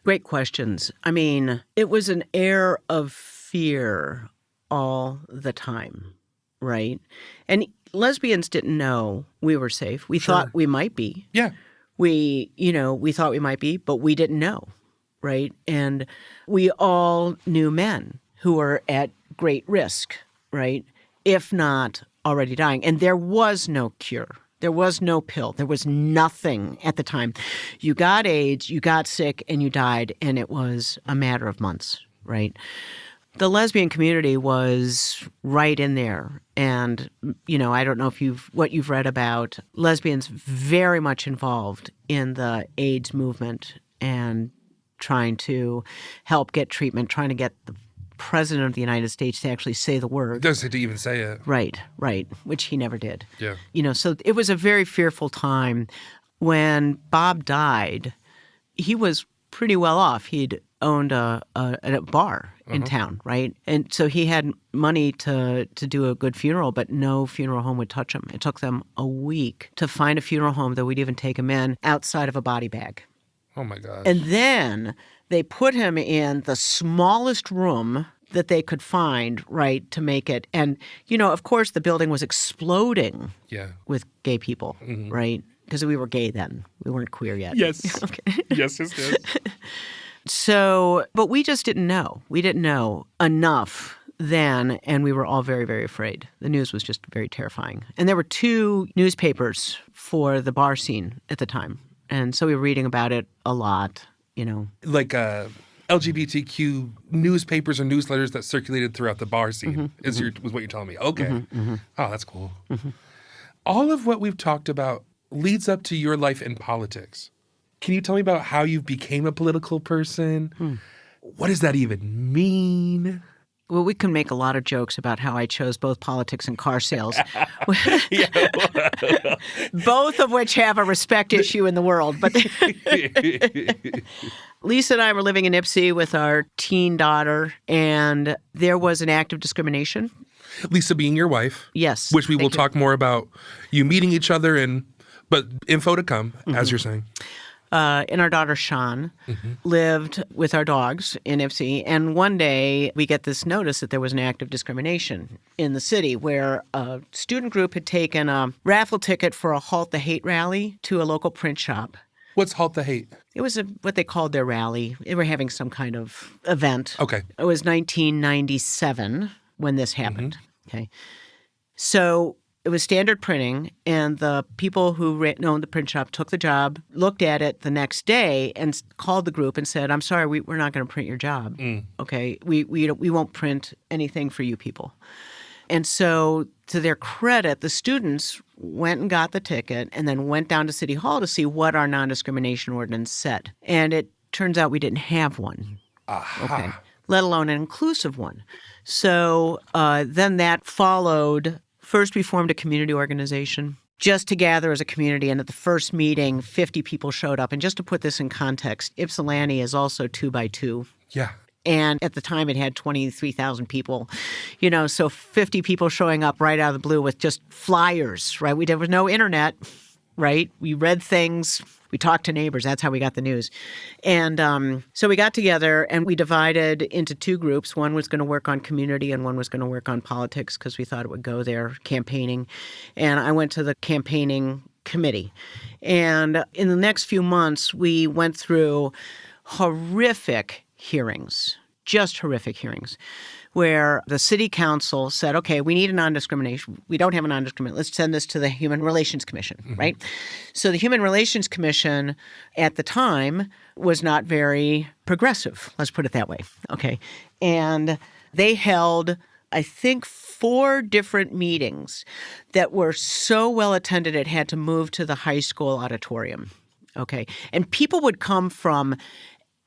B: Great questions. I mean, it was an air of fear all the time, right? And lesbians didn't know we were safe. We thought we might be.
A: Yeah.
B: We thought we might be, but we didn't know, right? And we all knew men who were at great risk, right? If not already dying. And there was no cure. There was no pill. There was nothing at the time. You got AIDS, you got sick, and you died, and it was a matter of months, right? The lesbian community was right in there. And, I don't know what you've read about lesbians very much involved in the AIDS movement and trying to help get treatment, trying to get the president of the United States to actually say the word.
A: Doesn't to even say it.
B: Right, which he never did.
A: Yeah.
B: So it was a very fearful time. When Bob died, he was pretty well off. He'd owned a bar in town, right? And so he had money to do a good funeral, but no funeral home would touch him. It took them a week to find a funeral home that would even take him in outside of a body bag.
A: Oh, my gosh.
B: And then they put him in the smallest room that they could find, right, to make it. And, of course, the building was exploding with gay people, right? Because we were gay then. We weren't queer yet.
A: Yes.
B: Okay.
A: Yes.
B: So, but we just didn't know. We didn't know enough then, and we were all very, very afraid. The news was just very terrifying. And there were 2 newspapers for the bar scene at the time. And so we were reading about it a lot,
A: Like LGBTQ newspapers or newsletters that circulated throughout the bar scene was what you're telling me. Okay. Oh, that's cool. All of what we've talked about leads up to your life in politics. Can you tell me about how you became a political person? What does that even mean?
B: Well, we can make a lot of jokes about how I chose both politics and car sales, both of which have a respect issue in the world. But Lisa and I were living in Ipsy with our teen daughter, and there was an act of discrimination.
A: Lisa being your wife.
B: Yes.
A: Which we will talk more about you meeting each other, but info to come, as you're saying.
B: And our daughter, Sean, lived with our dogs in Ipsy. And one day we get this notice that there was an act of discrimination in the city where a student group had taken a raffle ticket for a Halt the Hate rally to a local print shop.
A: What's Halt the Hate?
B: It was what they called their rally. They were having some kind of event.
A: Okay.
B: It was 1997 when this happened. Okay. So it was standard printing, and the people who owned the print shop took the job, looked at it the next day, and called the group and said, "I'm sorry, we're not going to print your job. Okay, we won't print anything for you people." And so, to their credit, the students went and got the ticket, and then went down to City Hall to see what our non-discrimination ordinance said. And it turns out we didn't have one. Okay, let alone an inclusive one. So then that followed. First, we formed a community organization just to gather as a community. And at the first meeting, 50 people showed up. And just to put this in context, Ypsilanti is also 2x2.
A: Yeah.
B: And at the time, it had 23,000 people, so 50 people showing up right out of the blue with just flyers, right? There was no internet, right? We read things. We talked to neighbors. That's how we got the news. And so we got together and we divided into 2 groups. One was going to work on community and one was going to work on politics because we thought it would go there, campaigning. And I went to the campaigning committee. And in the next few months, we went through horrific hearings, just horrific hearings, where the city council said, okay, we need a non-discrimination. We don't have a non-discrimination. Let's send this to the Human Relations Commission, right? So the Human Relations Commission at the time was not very progressive, let's put it that way, okay? And they held, I think, 4 different meetings that were so well attended it had to move to the high school auditorium, okay? And people would come from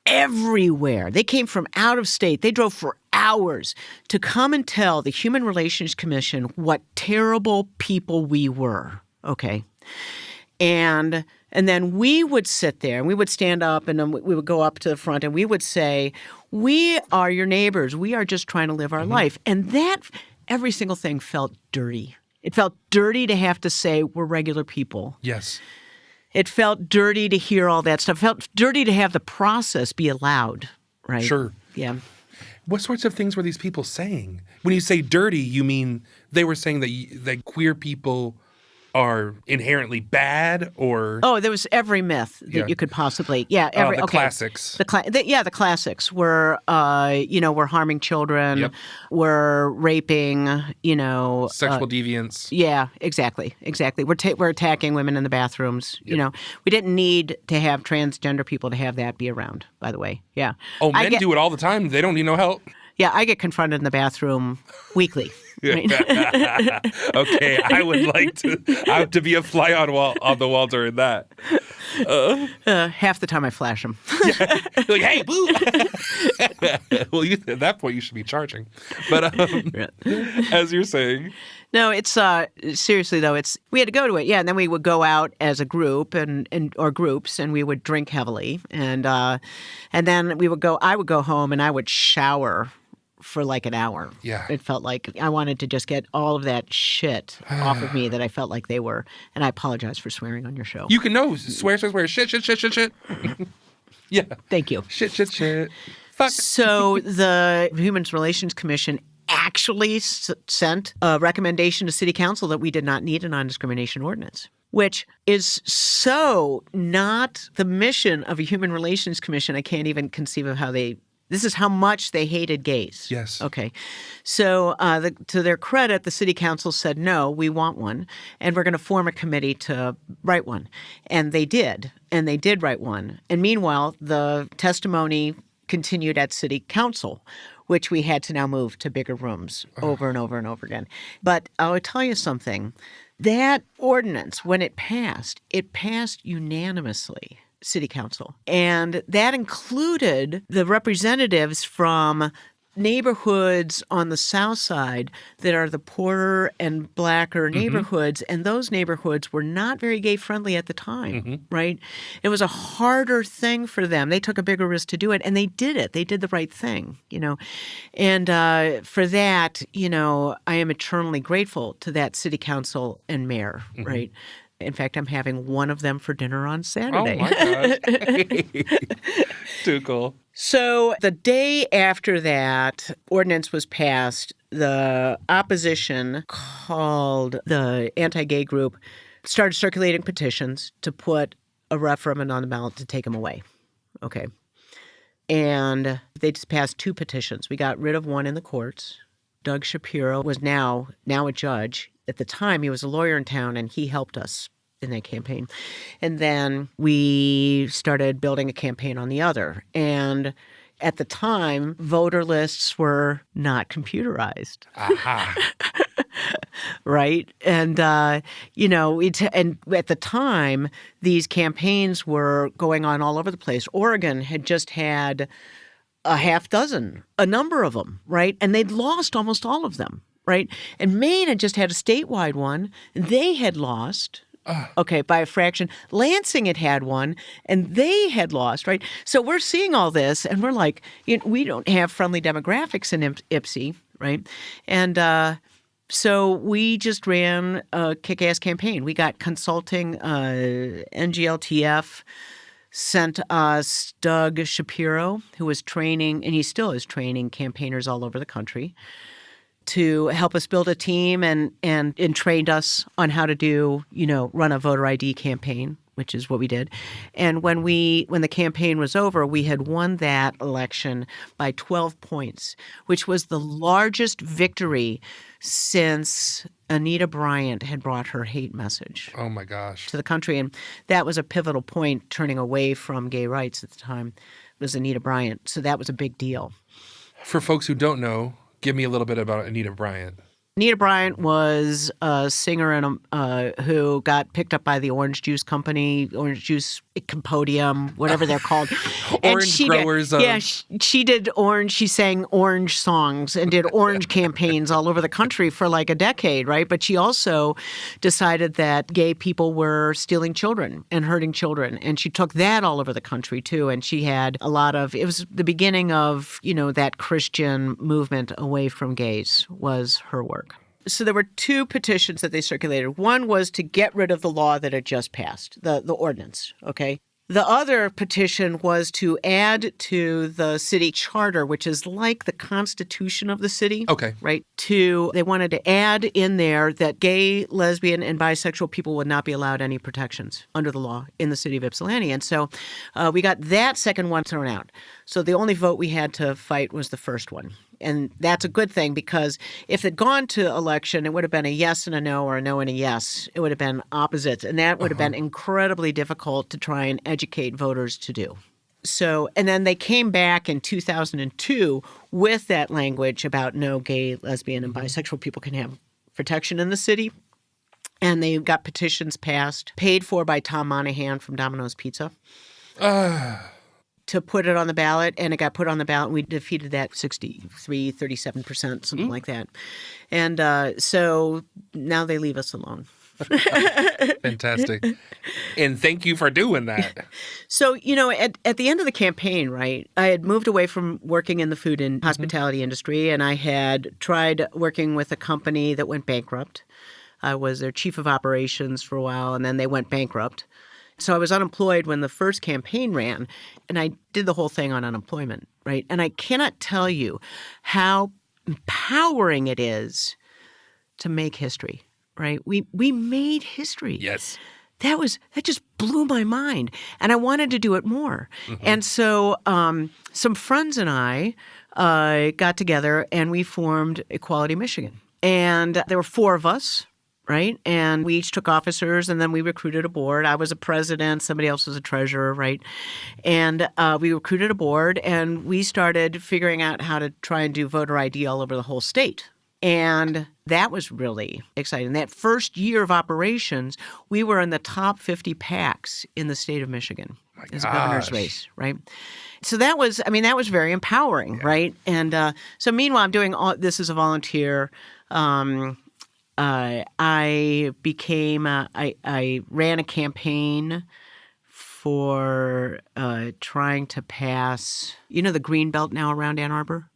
B: everywhere. They came from out of state. They drove for hours to come and tell the Human Relations Commission what terrible people we were, okay? And then we would sit there and we would stand up and then we would go up to the front and we would say, we are your neighbors. We are just trying to live our life. And that, every single thing felt dirty. It felt dirty to have to say we're regular people.
A: Yes.
B: It felt dirty to hear all that stuff. It felt dirty to have the process be allowed, right?
A: Sure.
B: Yeah.
A: What sorts of things were these people saying? When you say dirty, you mean they were saying that queer people are inherently bad, or
B: there was every myth that you could possibly
A: classics.
B: The classics were were harming children, were raping,
A: sexual deviance.
B: Yeah, exactly. We're attacking women in the bathrooms. We didn't need to have transgender people to have that be around. By the way, yeah.
A: Oh, men do it all the time. They don't need no help.
B: Yeah, I get confronted in the bathroom weekly. Right?
A: Okay, I would like to be a fly on the wall during that.
B: Half the time I flash them.
A: Yeah, you're like, hey, boo. Well, at that point you should be charging. But as you're saying,
B: No, it's seriously though. We had to go to it, yeah, and then we would go out as a group or groups, and we would drink heavily, and then I would go home and I would shower for like an hour.
A: Yeah.
B: It felt like I wanted to just get all of that shit off of me that I felt like they were. And I apologize for swearing on your show.
A: You can swear, shit. Yeah.
B: Thank you.
A: Shit. Fuck.
B: So the Human Relations Commission actually sent a recommendation to City Council that we did not need a non-discrimination ordinance, which is so not the mission of a Human Relations Commission. I can't even conceive of how this is how much they hated gays.
A: Yes.
B: Okay. So to their credit, the city council said, no, we want one, and we're going to form a committee to write one. And they did. And they did write one. And meanwhile, the testimony continued at city council, which we had to now move to bigger rooms over and over and over again. But I'll tell you something. That ordinance, when it passed unanimously. City Council. And that included the representatives from neighborhoods on the South Side that are the poorer and blacker neighborhoods. And those neighborhoods were not very gay friendly at the time, right? It was a harder thing for them. They took a bigger risk to do it, and they did it. They did the right thing, And for that, I am eternally grateful to that City Council and mayor, right? In fact, I'm having one of them for dinner on Saturday.
A: Oh, my gosh. Too cool.
B: So the day after that ordinance was passed, the opposition, called the anti-gay group, started circulating petitions to put a referendum on the ballot to take them away. Okay. And they just passed 2 petitions. We got rid of one in the courts. Doug Shapiro was now a judge. At the time, he was a lawyer in town, and he helped us in that campaign. And then we started building a campaign on the other. And at the time, voter lists were not computerized.
A: Aha.
B: Right? And, and at the time, these campaigns were going on all over the place. Oregon had just had a half dozen, a number of them, right? And they'd lost almost all of them, right? And Maine had just had a statewide one, and they had lost, by a fraction. Lansing had one, and they had lost, right? So we're seeing all this, and we're like, we don't have friendly demographics in Ipsy, right? And so we just ran a kick-ass campaign. We got consulting, NGLTF sent us Doug Shapiro, who was training, and he still is training campaigners all over the country, to help us build a team and trained us on how to do, run a voter ID campaign, which is what we did. And when the campaign was over, we had won that election by 12 points, which was the largest victory since Anita Bryant had brought her hate message.
A: Oh my gosh.
B: To the country. And that was a pivotal point turning away from gay rights at the time, was Anita Bryant. So that was a big deal.
A: For folks who don't know, give me a little bit about Anita Bryant.
B: Anita Bryant was a singer who got picked up by the Orange Juice Company, Orange Juice Compodium, whatever they're called.
A: Orange growers.
B: She did orange. She sang orange songs and did orange campaigns all over the country for like a decade, right? But she also decided that gay people were stealing children and hurting children, and she took that all over the country too. And she had it was the beginning of that Christian movement away from gays was her work. So there were 2 petitions that they circulated. One was to get rid of the law that had just passed, the ordinance, okay? The other petition was to add to the city charter, which is like the constitution of the city.
A: Okay.
B: Right? They wanted to add in there that gay, lesbian, and bisexual people would not be allowed any protections under the law in the city of Ypsilanti. And so we got that second one thrown out. So the only vote we had to fight was the first one. And that's a good thing, because if it had gone to election, it would have been a yes and a no, or a no and a yes. It would have been opposites. And that would have been incredibly difficult to try and educate voters to do. So, and then they came back in 2002 with that language about no gay, lesbian, and bisexual people can have protection in the city. And they got petitions passed, paid for by Tom Monahan from Domino's Pizza, to put it on the ballot. And it got put on the ballot. And we defeated that 37%, something like that. And so now they leave us alone.
A: Fantastic. And thank you for doing that.
B: So, at the end of the campaign, right, I had moved away from working in the food and hospitality industry, and I had tried working with a company that went bankrupt. I was their chief of operations for a while, and then they went bankrupt. So I was unemployed when the first campaign ran, and I did the whole thing on unemployment, right? And I cannot tell you how empowering it is to make history. Right? We made history.
A: Yes.
B: That just blew my mind. And I wanted to do it more. And so some friends and I got together and we formed Equality Michigan. And there were 4 of us, right? And we each took officers and then we recruited a board. I was a president. Somebody else was a treasurer, right? And we recruited a board and we started figuring out how to try and do voter ID all over the whole state. And that was really exciting. That first year of operations, we were in the top 50 PACs in the state of Michigan as a governor's race, right? So that was very empowering, right? And so meanwhile, I'm doing all this as a volunteer. I ran a campaign for trying to pass, the green belt now around Ann Arbor?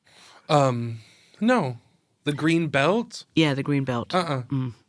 A: No. The Green Belt?
B: Yeah, the Green Belt.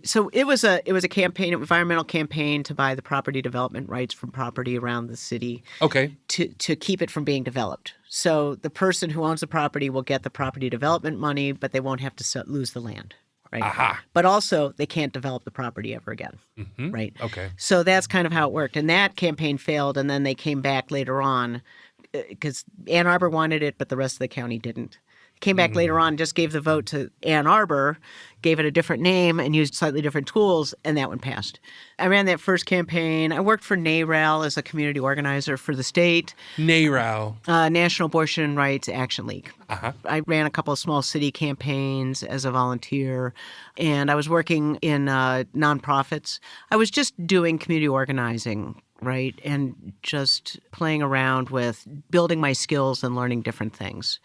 B: So it was a campaign, an environmental campaign to buy the property development rights from property around the city.
A: Okay.
B: To keep it from being developed. So the person who owns the property will get the property development money, but they won't have to lose the land. Right.
A: Aha.
B: But also they can't develop the property ever again. Right.
A: Okay.
B: So that's kind of how it worked. And that campaign failed, and then they came back later on because Ann Arbor wanted it, but the rest of the county didn't. Came back later on, just gave the vote to Ann Arbor, gave it a different name and used slightly different tools, and that one passed. I ran that first campaign. I worked for NARAL as a community organizer for the state.
A: NARAL?
B: National Abortion Rights Action League. I ran a couple of small city campaigns as a volunteer, and I was working in nonprofits. I was just doing community organizing, right, and just playing around with building my skills and learning different things.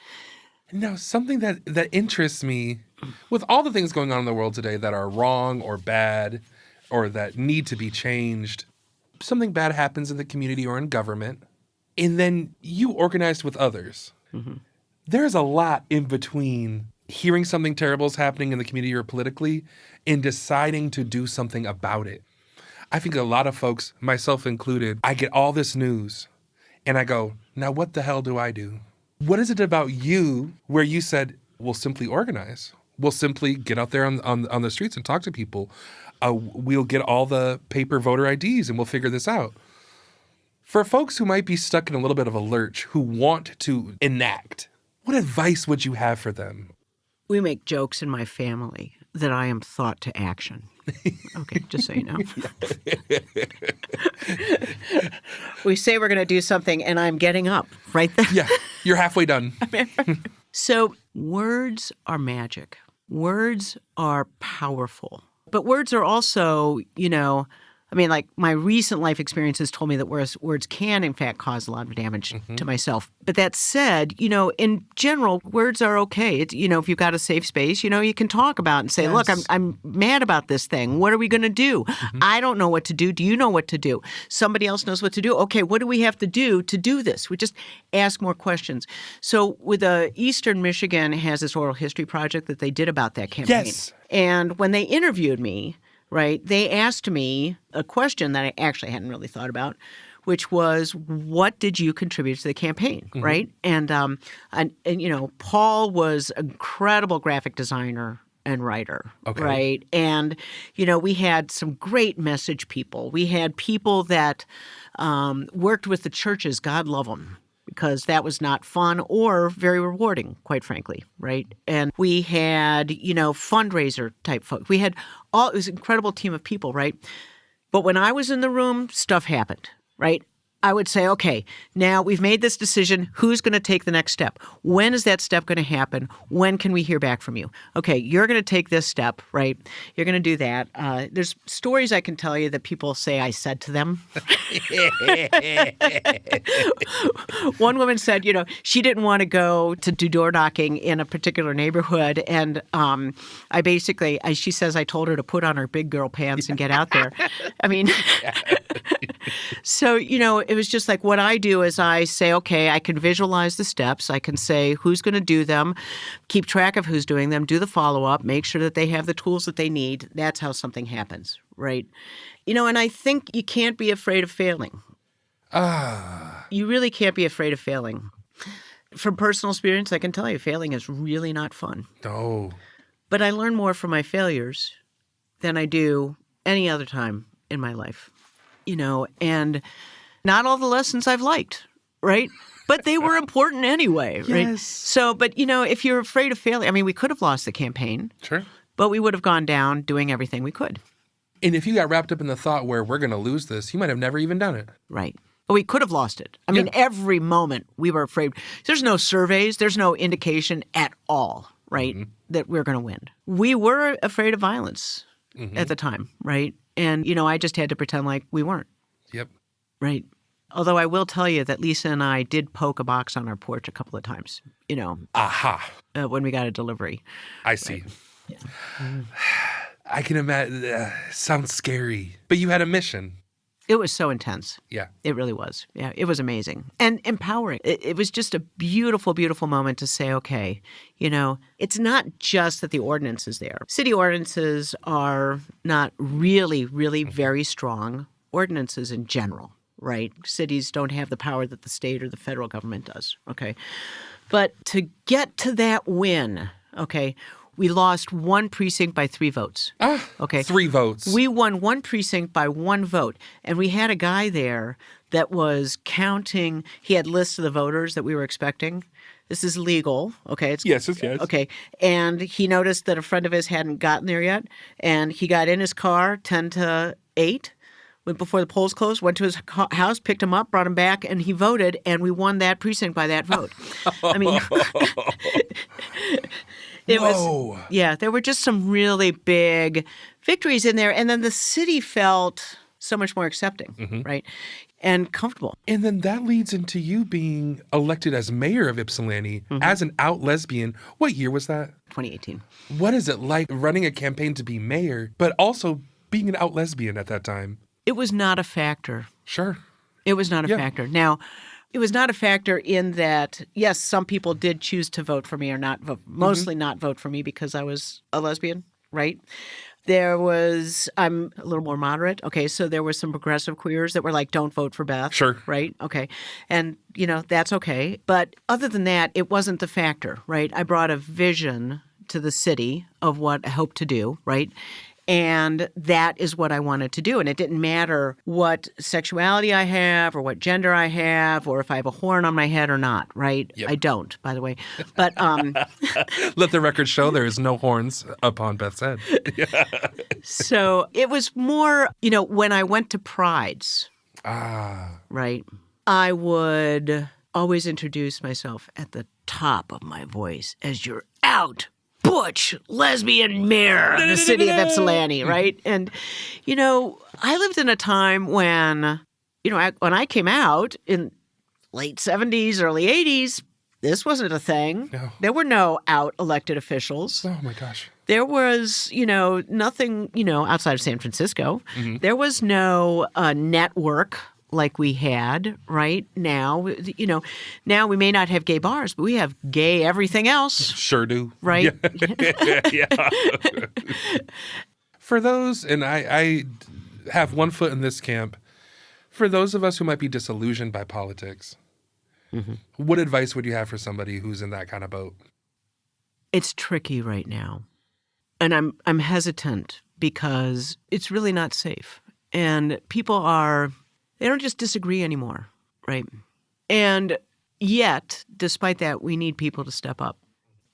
A: No, something that interests me, with all the things going on in the world today that are wrong or bad or that need to be changed, something bad happens in the community or in government, and then you organized with others. There's a lot in between hearing something terrible is happening in the community or politically and deciding to do something about it. I think a lot of folks, myself included, I get all this news and I go, now what the hell do I do? What is it about you where you said, we'll simply organize? We'll simply get out there on the streets and talk to people. We'll get all the paper voter IDs and we'll figure this out. For folks who might be stuck in a little bit of a lurch, who want to enact, what advice would you have for them?
B: We make jokes in my family that I am thought to action. Okay, just so you know. We say we're going to do something, and I'm getting up right there.
A: Yeah, you're halfway done.
B: So words are magic. Words are powerful. But words are also, like my recent life experiences told me that words can, in fact, cause a lot of damage to myself. But that said, in general, words are okay. It's, if you've got a safe space, you can talk about and say, look, I'm mad about this thing. What are we going to do? I don't know what to do. Do you know what to do? Somebody else knows what to do. Okay, what do we have to do this? We just ask more questions. So with Eastern Michigan has this oral history project that they did about that campaign.
A: Yes.
B: And when they interviewed me, right, they asked me a question that I actually hadn't really thought about, which was, what did you contribute to the campaign, right? And Paul was an incredible graphic designer and writer, right? And, we had some great message people. We had people that worked with the churches, God love them, because that was not fun or very rewarding, quite frankly, right? And we had, fundraiser type folks. It was an incredible team of people, right? But when I was in the room, stuff happened, right? I would say, okay, now we've made this decision. Who's going to take the next step? When is that step going to happen? When can we hear back from you? Okay, you're going to take this step, right? You're going to do that. There's stories I can tell you that people say I said to them. One woman said, she didn't want to go to do door knocking in a particular neighborhood. And she says I told her to put on her big girl pants and get out there. I mean, so, it was just like what I do is I say, okay, I can visualize the steps. I can say who's going to do them, keep track of who's doing them, do the follow-up, make sure that they have the tools that they need. That's how something happens, right? And I think you can't be afraid of failing. You really can't be afraid of failing. From personal experience, I can tell you failing is really not fun.
A: No.
B: But I learn more from my failures than I do any other time in my life, and not all the lessons I've liked, right? But they were important anyway, right?
A: Yes.
B: So, but, if you're afraid of failing, I mean, we could have lost the campaign.
A: Sure.
B: But we would have gone down doing everything we could.
A: And if you got wrapped up in the thought where we're going to lose this, you might have never even done it.
B: Right. But we could have lost it. I mean, every moment we were afraid. There's no surveys. There's no indication at all, right, that we're going to win. We were afraid of violence at the time, right? And, I just had to pretend like we weren't.
A: Yep.
B: Right. Although I will tell you that Lisa and I did poke a box on our porch a couple of times,
A: Aha.
B: When we got a delivery.
A: I see.
B: Right.
A: Yeah. I can imagine. Sounds scary. But you had a mission.
B: It was so intense.
A: Yeah.
B: It really was. Yeah, it was amazing and empowering. It was just a beautiful, beautiful moment to say, okay, it's not just that the ordinance is there. City ordinances are not really, really very strong ordinances in general, right? Cities don't have the power that the state or the federal government does, okay? But to get to that win, okay, we lost one precinct by 3 votes.
A: Okay. 3 votes.
B: We won one precinct by 1 vote. And we had a guy there that was counting. He had lists of the voters that we were expecting. This is legal, okay?
A: Yes.
B: Okay. And he noticed that a friend of his hadn't gotten there yet. And he got in his car 10 to 8. Went before the polls closed, went to his house, picked him up, brought him back, and he voted, and we won that precinct by that vote. I mean, there were just some really big victories in there, and then the city felt so much more accepting, right, and comfortable.
A: And then that leads into you being elected as mayor of Ypsilanti as an out lesbian. What year was that?
B: 2018.
A: What is it like running a campaign to be mayor, but also being an out lesbian at that time?
B: It was not a factor.
A: Sure.
B: It was not a factor. Now, it was not a factor in that, yes, some people did choose to vote for me or not vote, mostly not vote for me because I was a lesbian, right? I'm a little more moderate. Okay, so there were some progressive queers that were like, don't vote for Beth.
A: Sure.
B: Right? Okay. And, that's okay. But other than that, it wasn't the factor, right? I brought a vision to the city of what I hoped to do, right? And that is what I wanted to do. And it didn't matter what sexuality I have or what gender I have or if I have a horn on my head or not, right?
A: Yep.
B: I don't, by the way. But
A: let the record show there is no horns upon Beth's head.
B: So it was more, when I went to prides, right, I would always introduce myself at the top of my voice as your out butch lesbian mayor of the city of Ypsilanti, right? And, I lived in a time when, when I came out in late 70s, early 80s, this wasn't a thing.
A: No.
B: There were no out elected officials.
A: Oh, my gosh.
B: There was, nothing, outside of San Francisco. There was no network like we had right now. Now we may not have gay bars, but we have gay everything else.
A: Sure do.
B: Right?
A: Yeah. For those, and I have one foot in this camp, for those of us who might be disillusioned by politics, what advice would you have for somebody who's in that kind of boat?
B: It's tricky right now. And I'm hesitant because it's really not safe. And people they don't just disagree anymore, right? And yet, despite that, we need people to step up.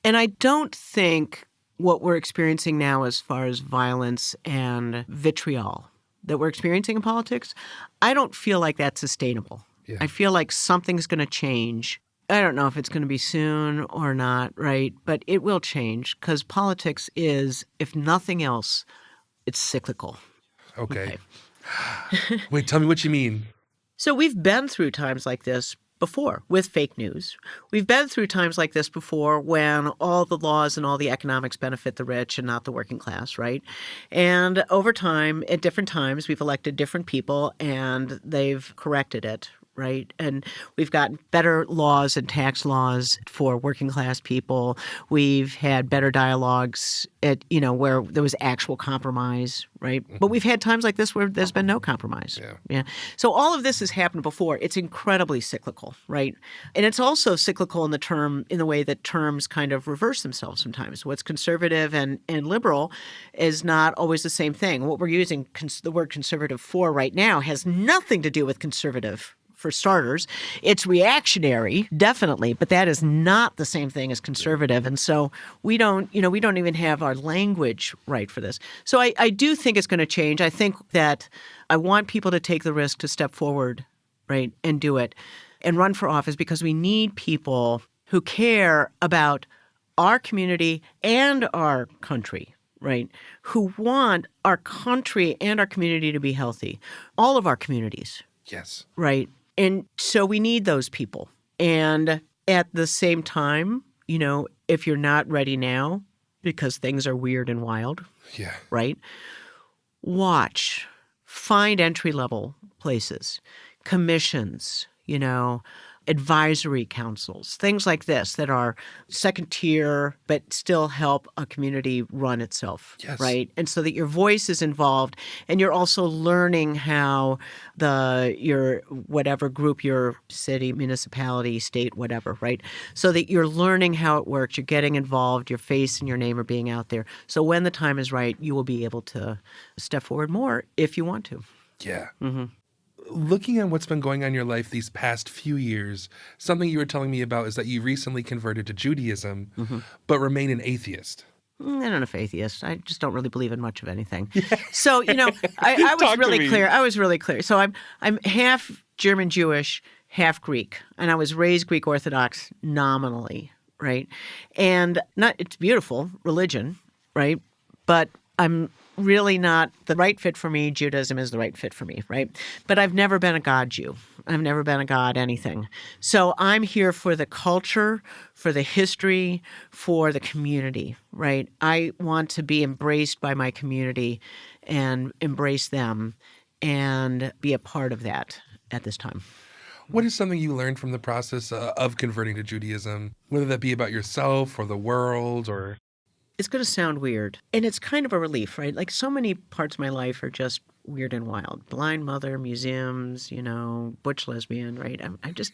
B: And I don't think what we're experiencing now as far as violence and vitriol that we're experiencing in politics, I don't feel like that's sustainable,
A: Yeah.
B: I feel like something's going to change. I don't know if it's going to be soon or not, right? But it will change because politics is, if nothing else, it's cyclical.
A: Okay. Wait, tell me what you mean.
B: So we've been through times like this before with fake news. We've been through times like this before when all the laws and all the economics benefit the rich and not the working class, right? And over time, at different times, we've elected different people and they've corrected it, right? And we've got better laws and tax laws for working class people. We've had better dialogues at, where there was actual compromise, right? But we've had times like this where there's been no compromise. Yeah. So all of this has happened before. It's incredibly cyclical, right? And it's also cyclical in the way that terms kind of reverse themselves sometimes. What's conservative and liberal is not always the same thing. What we're using the word conservative for right now has nothing to do with conservative. For starters, it's reactionary, definitely, but that is not the same thing as conservative. And so we don't even have our language right for this. So I do think it's going to change. I think that I want people to take the risk to step forward, right, and do it and run for office because we need people who care about our community and our country, right, who want our country and our community to be healthy, all of our communities.
A: Yes.
B: Right. And so we need those people. And at the same time, if you're not ready now because things are weird and wild, right? Find entry-level places, commissions, advisory councils, things like this that are second tier but still help a community run itself, right? And so that your voice is involved and you're also learning how your whatever group, your city, municipality, state, whatever, right? So that you're learning how it works, you're getting involved, your face and your name are being out there. So when the time is right, you will be able to step forward more if you want to.
A: Yeah. Mm-hmm. Looking at what's been going on in your life these past few years, something you were telling me about is that you recently converted to Judaism, but remain an atheist.
B: I don't know if atheist. I just don't really believe in much of anything. So, I was really clear. I was really clear. So I'm half German Jewish, half Greek, and I was raised Greek Orthodox nominally, right? And it's beautiful religion, right? But I'm really not the right fit for me. Judaism is the right fit for me, right? But I've never been a God Jew. I've never been a God anything. So I'm here for the culture, for the history, for the community, right? I want to be embraced by my community and embrace them and be a part of that at this time.
A: What is something you learned from the process of converting to Judaism, whether that be about yourself or the world or...
B: It's going to sound weird, and it's kind of a relief, right? Like so many parts of my life are just weird and wild. Blind mother, museums, butch lesbian, right? I just,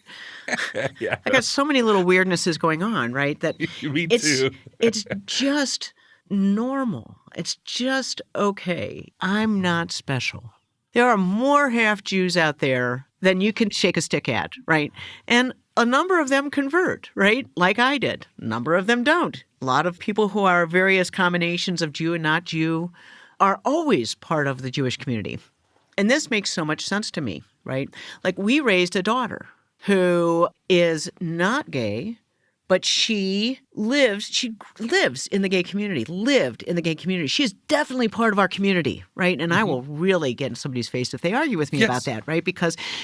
B: I got so many little weirdnesses going on, right? That
A: Me too.
B: It's just normal. It's just okay. I'm not special. There are more half Jews out there than you can shake a stick at, right? And a number of them convert, right? Like I did. A number of them don't. A lot of people who are various combinations of Jew and not Jew are always part of the Jewish community. And this makes so much sense to me, right? Like we raised a daughter who is not gay, but she lives in the gay community, lived in the gay community. She is definitely part of our community, right? And I will really get in somebody's face if they argue with me about that, right?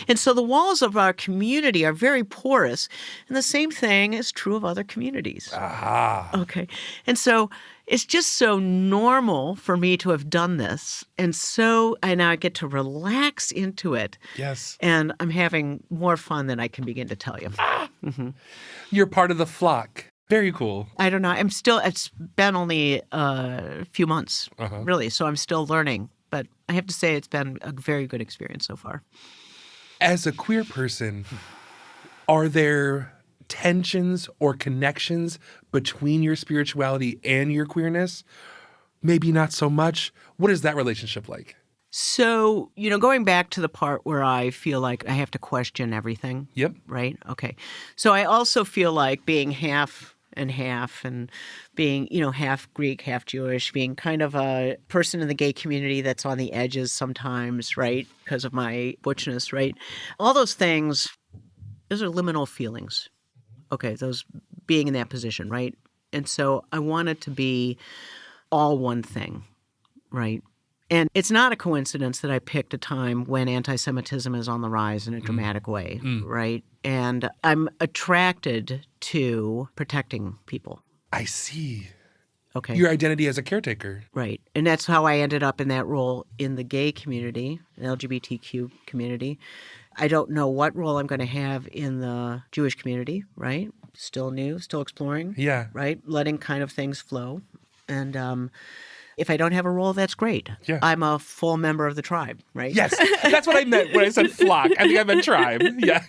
B: And so the walls of our community are very porous, and the same thing is true of other communities.
A: Aha.
B: Okay. And so it's just so normal for me to have done this. And I get to relax into it.
A: Yes.
B: And I'm having more fun than I can begin to tell you.
A: You're part of the flock. Very cool.
B: I don't know. It's been only a few months, really. So I'm still learning. But I have to say it's been a very good experience so far.
A: As a queer person, are there tensions or connections between your spirituality and your queerness? Maybe not so much. What is that relationship like?
B: So, going back to the part where I feel like I have to question everything.
A: Yep.
B: Right? Okay. So I also feel like being half and being, half Greek, half Jewish, being kind of a person in the gay community that's on the edges sometimes, right? Because of my butchness, right? All those things those are liminal feelings. Okay, those being in that position, right? And so I want it to be all one thing, right? And it's not a coincidence that I picked a time when anti-Semitism is on the rise in a dramatic way, right? And I'm attracted to protecting people.
A: I see.
B: Okay.
A: Your identity as a caretaker.
B: Right. And that's how I ended up in that role in the gay community, the LGBTQ community. I don't know what role I'm going to have in the Jewish community, right? Still new, still exploring.
A: Yeah.
B: Right? Letting kind of things flow. And if I don't have a role, that's great.
A: Yeah.
B: I'm a full member of the tribe, right?
A: Yes. That's what I meant when I said flock. I think I meant tribe. Yeah.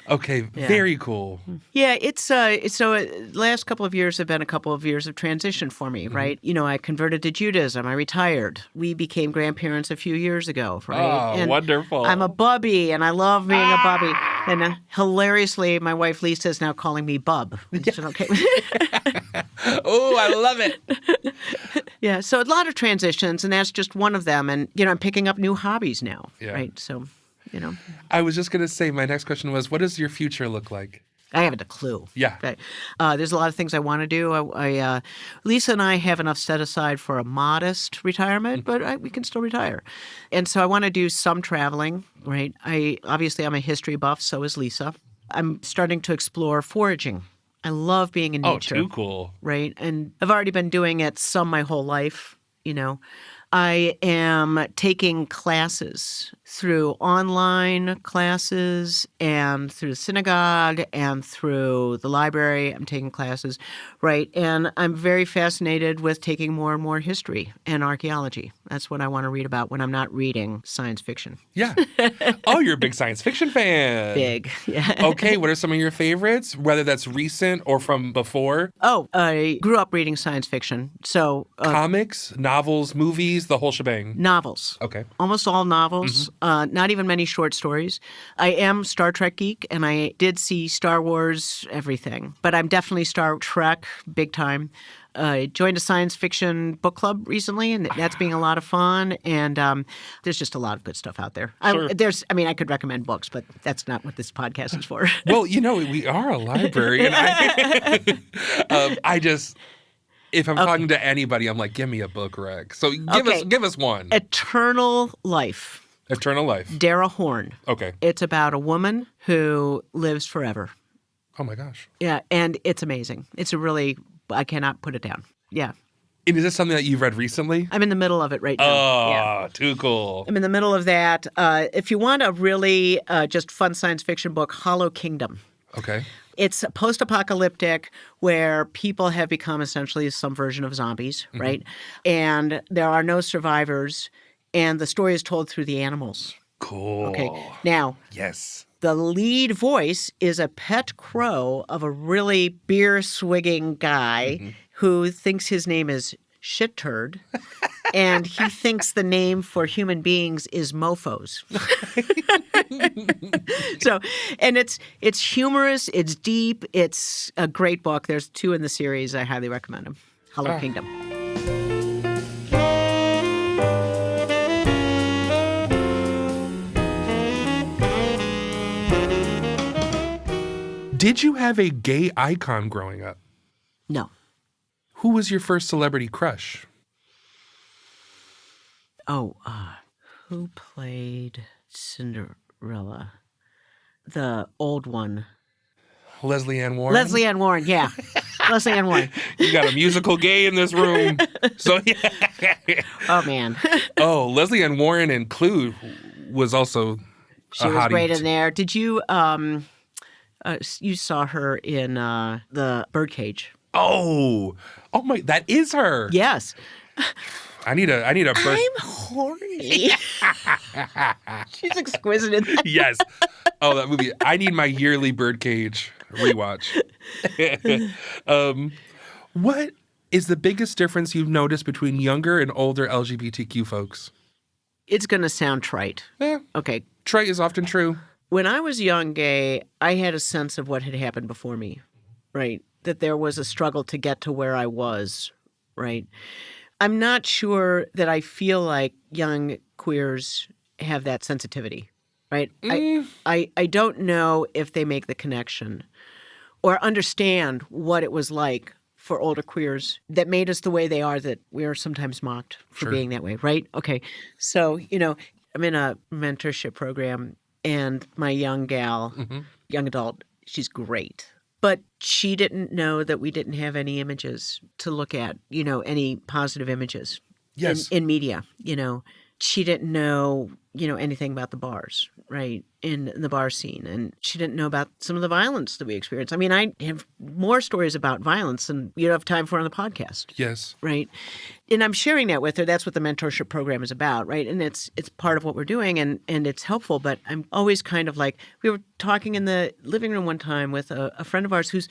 A: Okay, very cool.
B: Yeah, it's last couple of years have been a couple of years of transition for me, right? You know, I converted to Judaism. I retired. We became grandparents a few years ago, right?
A: Oh,
B: and
A: wonderful.
B: I'm a bubby, and I love being a bubby. And hilariously, my wife Lisa is now calling me Bub. Okay.
A: Oh, I love it.
B: Yeah, so a lot of transitions, and that's just one of them. And, you know, I'm picking up new hobbies now, right? So, you know.
A: I was just going to say, my next question was, what does your future look like?
B: I haven't a clue.
A: Yeah.
B: Right. There's a lot of things I want to do. Lisa and I have enough set aside for a modest retirement, but we can still retire. And so I want to do some traveling, right? Obviously, I'm a history buff, so is Lisa. I'm starting to explore foraging. I love being in nature.
A: Oh, too cool.
B: Right? And I've already been doing it my whole life, you know. I am taking classes through online classes and through the synagogue and through the library. I'm taking classes, right? And I'm very fascinated with taking more and more history and archaeology. That's what I want to read about when I'm not reading science fiction.
A: Yeah. Oh, you're a big science fiction fan.
B: Big, yeah.
A: Okay, what are some of your favorites, whether that's recent or from before?
B: Oh, I grew up reading science fiction. So
A: comics, novels, movies, the whole shebang.
B: Novels.
A: Okay.
B: Almost all novels. Not even many short stories. I am Star Trek geek, and I did see Star Wars, everything. But I'm definitely Star Trek, big time. I joined a science fiction book club recently, and that's being a lot of fun. And there's just a lot of good stuff out there.
A: Sure.
B: I could recommend books, but that's not what this podcast is for.
A: Well, you know, we are a library, and if I'm talking to anybody, I'm like, give me a book rec. So give us one.
B: Eternal Life.
A: Eternal Life.
B: Dara Horn.
A: Okay.
B: It's about a woman who lives forever.
A: Oh my gosh.
B: Yeah, and it's amazing. I cannot put it down. Yeah.
A: And is this something that you've read recently?
B: I'm in the middle of it right now.
A: Oh, too cool.
B: I'm in the middle of that. If you want a really just fun science fiction book, Hollow Kingdom.
A: Okay.
B: It's post-apocalyptic where people have become essentially some version of zombies, right? And there are no survivors, and the story is told through the animals.
A: Cool.
B: Okay. Now,
A: yes.
B: The lead voice is a pet crow of a really beer-swigging guy who thinks his name is Shit Turd, and he thinks the name for human beings is mofos. So, and it's humorous, it's deep, it's a great book. There's 2 in the series. I highly recommend them. Hollow Kingdom.
A: Did you have a gay icon growing up?
B: No.
A: Who was your first celebrity crush?
B: Oh, who played Cinderella? The old one.
A: Leslie Ann Warren?
B: Leslie Ann Warren, yeah. Leslie Ann Warren.
A: You got a musical gay in this room. So yeah.
B: Oh, man.
A: Oh, Leslie Ann Warren in Clue was also
B: She was great in there. Did you, you saw her in The Birdcage.
A: Oh my, that is her.
B: Yes.
A: I need a bird.
B: I'm horny. She's exquisite in that.
A: Yes. Oh, that movie. I need my yearly Birdcage rewatch. What is the biggest difference you've noticed between younger and older LGBTQ folks?
B: It's going to sound trite.
A: Yeah.
B: Okay.
A: Trite is often true.
B: When I was young gay, I had a sense of what had happened before me, right? That there was a struggle to get to where I was, right? I'm not sure that I feel like young queers have that sensitivity. right? I don't know if they make the connection or understand what it was like for older queers that made us the way they are, that we are sometimes mocked for being that way, right? Okay. So, I'm in a mentorship program, and my young gal, young adult, she's great. But she didn't know that we didn't have any images to look at, any positive images in media, She didn't know, anything about the bars, right, in the bar scene. And she didn't know about some of the violence that we experienced. I mean, I have more stories about violence than you have time for on the podcast.
A: Yes.
B: Right. And I'm sharing that with her. That's what the mentorship program is about, right? And it's part of what we're doing, and it's helpful. But I'm always kind of like, we were talking in the living room one time with a friend of ours who's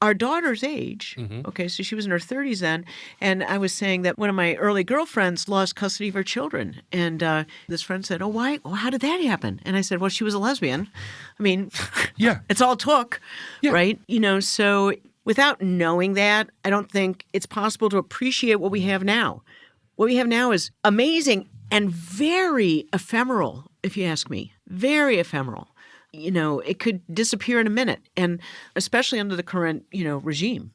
B: our daughter's age. Okay, so she was in her 30s then. And I was saying that one of my early girlfriends lost custody of her children. And this friend said, "Oh, why? Well, how did that happen?" And I said, "Well, she was a lesbian. I mean, it's all it took, right? So without knowing that, I don't think it's possible to appreciate what we have now. What we have now is amazing and very ephemeral, if you ask me. Very ephemeral. It could disappear in a minute, and especially under the current, regime.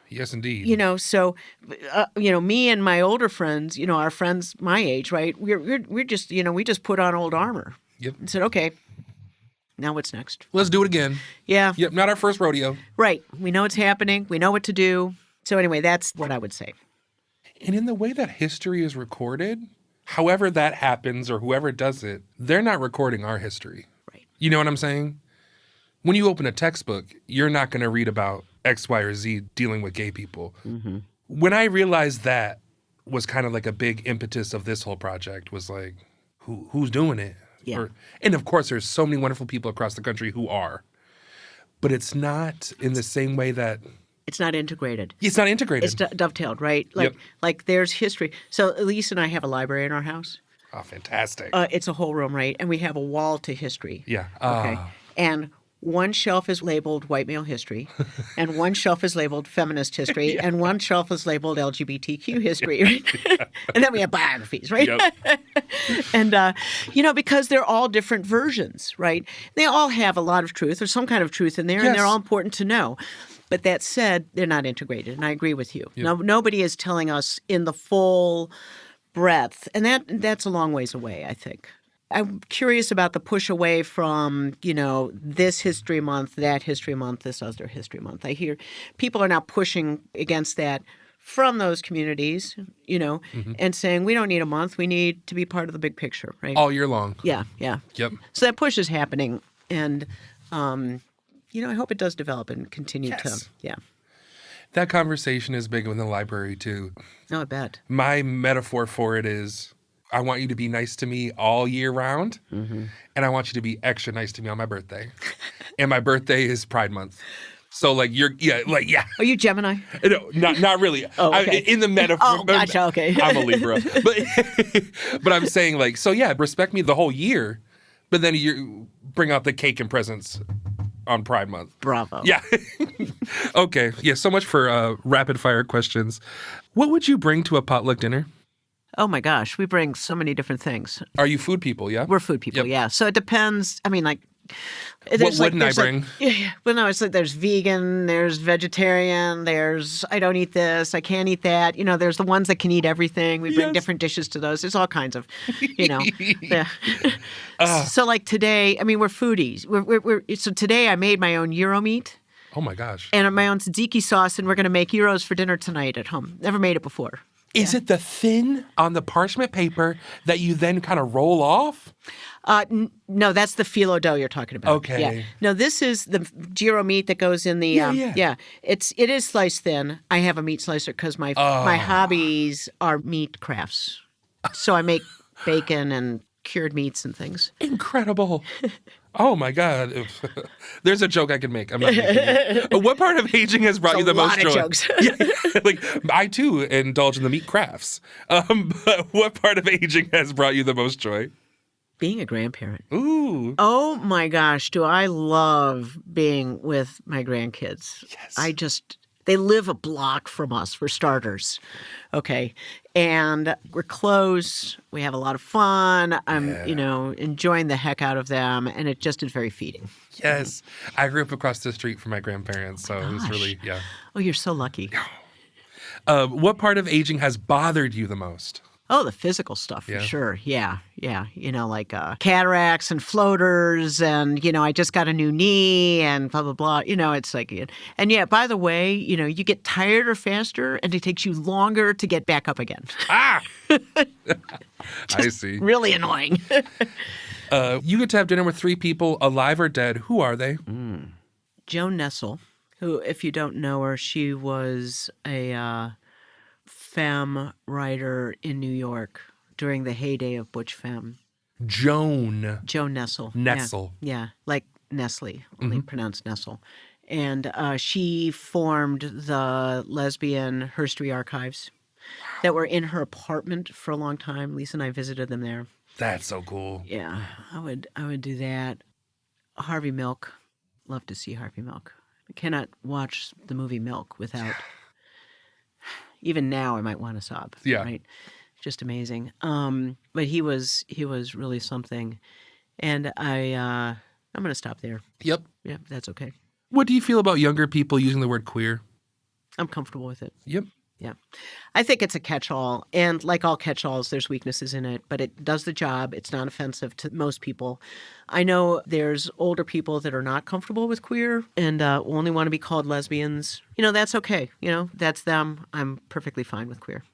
A: Yes, indeed.
B: So, me and my older friends, our friends my age, right? We're just, we just put on old armor.
A: Yep.
B: And said, okay, now what's next?
A: Let's do it again.
B: Yeah.
A: Yep. Not our first rodeo.
B: Right. We know what's happening. We know what to do. So anyway, that's what I would say.
A: And in the way that history is recorded, however that happens or whoever does it, they're not recording our history. You know what I'm saying? When you open a textbook, you're not going to read about X, Y, or Z dealing with gay people. When I realized that was kind of like a big impetus of this whole project, was like, who's doing it?
B: Yeah.
A: And of course, there's so many wonderful people across the country who are. But it's not in the same way that...
B: It's not integrated.
A: It's not integrated.
B: It's dovetailed, right? Like there's history. So Elise and I have a library in our house.
A: Oh, fantastic.
B: It's a whole room, right? And we have a wall to history.
A: Yeah.
B: Okay. And one shelf is labeled white male history, and one shelf is labeled feminist history, and one shelf is labeled LGBTQ history, right? And then we have biographies, right?
A: Yep.
B: And, because they're all different versions, right? They all have a lot of truth. There's some kind of truth in there, and they're all important to know. But that said, they're not integrated, and I agree with you.
A: Yep.
B: No, nobody is telling us in the full breadth, and that's a long ways away, I think. I'm curious about the push away from, this history month, that history month, this other history month. I hear people are now pushing against that from those communities, and saying we don't need a month, we need to be part of the big picture, right?
A: All year long.
B: Yeah.
A: Yep.
B: So that push is happening, and, I hope it does develop and continue to.
A: That conversation is big in the library, too.
B: Oh, I bet.
A: My metaphor for it is, I want you to be nice to me all year round, and I want you to be extra nice to me on my birthday. And my birthday is Pride Month. So, Are you Gemini? No, not really.
B: Oh, okay.
A: In the metaphor.
B: Oh, gotcha, okay.
A: I'm a Libra. But I'm saying, respect me the whole year, but then you bring out the cake and presents on Pride Month.
B: Bravo.
A: Yeah. Okay. Yeah, so much for rapid fire questions. What would you bring to a potluck dinner?
B: Oh my gosh, we bring so many different things.
A: Are you food people, yeah?
B: We're food people, yeah. So it depends. I mean,
A: what wouldn't I bring?
B: Well, no, it's there's vegan, there's vegetarian, there's I don't eat this, I can't eat that. There's the ones that can eat everything. We bring different dishes to those. There's all kinds of, Yeah. So today, I mean, we're foodies. So today I made my own gyro meat.
A: Oh my gosh.
B: And my own tzatziki sauce, and we're going to make gyros for dinner tonight at home. Never made it before.
A: Is it the thin on the parchment paper that you then kind of roll off?
B: No, that's the phyllo dough you're talking about.
A: Okay.
B: Yeah. No, this is the gyro meat that goes in the. Yeah. It is sliced thin. I have a meat slicer because my hobbies are meat crafts. So I make bacon and cured meats and things.
A: Incredible. Oh my God. There's a joke I can make. I'm not making it. What part of aging has brought you the most joy?
B: A lot of jokes.
A: I too indulge in the meat crafts. But what part of aging has brought you the most joy?
B: Being a grandparent.
A: Ooh.
B: Oh my gosh, do I love being with my grandkids.
A: Yes.
B: They live a block from us, for starters. Okay. And we're close. We have a lot of fun. I'm, enjoying the heck out of them. And it just is very feeding.
A: Yes. I grew up across the street from my grandparents. So it was really, yeah.
B: Oh, you're so lucky.
A: What part of aging has bothered you the most?
B: Oh, the physical stuff, for sure. Yeah. Like cataracts and floaters and, I just got a new knee and blah, blah, blah. It's like, and yeah, by the way, you get tireder faster and it takes you longer to get back up again.
A: Ah! I see.
B: Really annoying.
A: You get to have dinner with 3 people, alive or dead. Who are they?
B: Joan Nessel, who, if you don't know her, she was a femme writer in New York during the heyday of butch femme.
A: Joan
B: Nessel.
A: Nessel.
B: Yeah, like Nestle, only pronounced Nessel. And she formed the lesbian herstory archives that were in her apartment for a long time. Lisa and I visited them there.
A: That's so cool.
B: Yeah, I would do that. Harvey Milk. Love to see Harvey Milk. I cannot watch the movie Milk without... Even now, I might want to sob.
A: Yeah.
B: Right? Just amazing. But he was really something. And I'm going to stop there.
A: Yep.
B: Yeah, that's okay.
A: What do you feel about younger people using the word queer?
B: I'm comfortable with it.
A: Yep.
B: Yeah. I think it's a catch-all. And like all catch-alls, there's weaknesses in it, but it does the job. It's not offensive to most people. I know there's older people that are not comfortable with queer and only want to be called lesbians. That's okay. That's them. I'm perfectly fine with queer.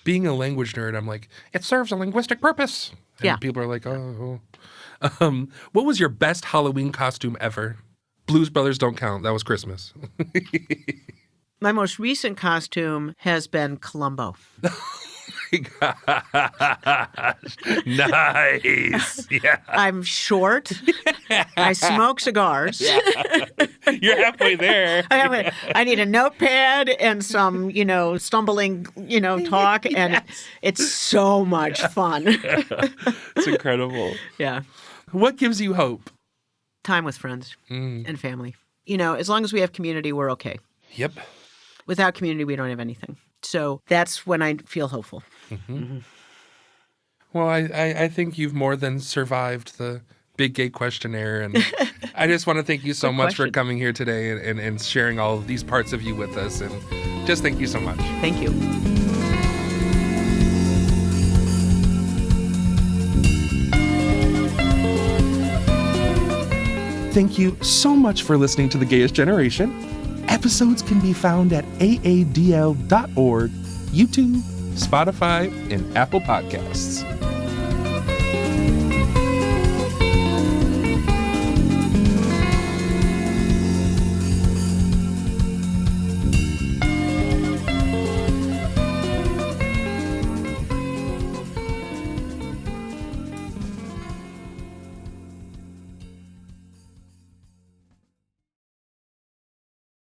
A: Being a language nerd, I'm like, it serves a linguistic purpose. And people are like, oh. What was your best Halloween costume ever? Blues Brothers don't count. That was Christmas.
B: My most recent costume has been Columbo.
A: Gosh. Nice. Yeah.
B: I'm short. I smoke cigars.
A: Yeah. You're halfway there.
B: I need a notepad and some, stumbling, talk. And it's so much fun.
A: It's incredible.
B: Yeah.
A: What gives you hope?
B: Time with friends and family. As long as we have community, we're okay.
A: Yep.
B: Without community, we don't have anything. So that's when I feel hopeful.
A: Well, I think you've more than survived the big gay questionnaire. And I just want to thank you so much for coming here today and sharing all of these parts of you with us. And just thank you so much.
B: Thank you.
A: Thank you so much for listening to The Gayest Generation. Episodes can be found at aadl.org, YouTube, Spotify, and Apple Podcasts.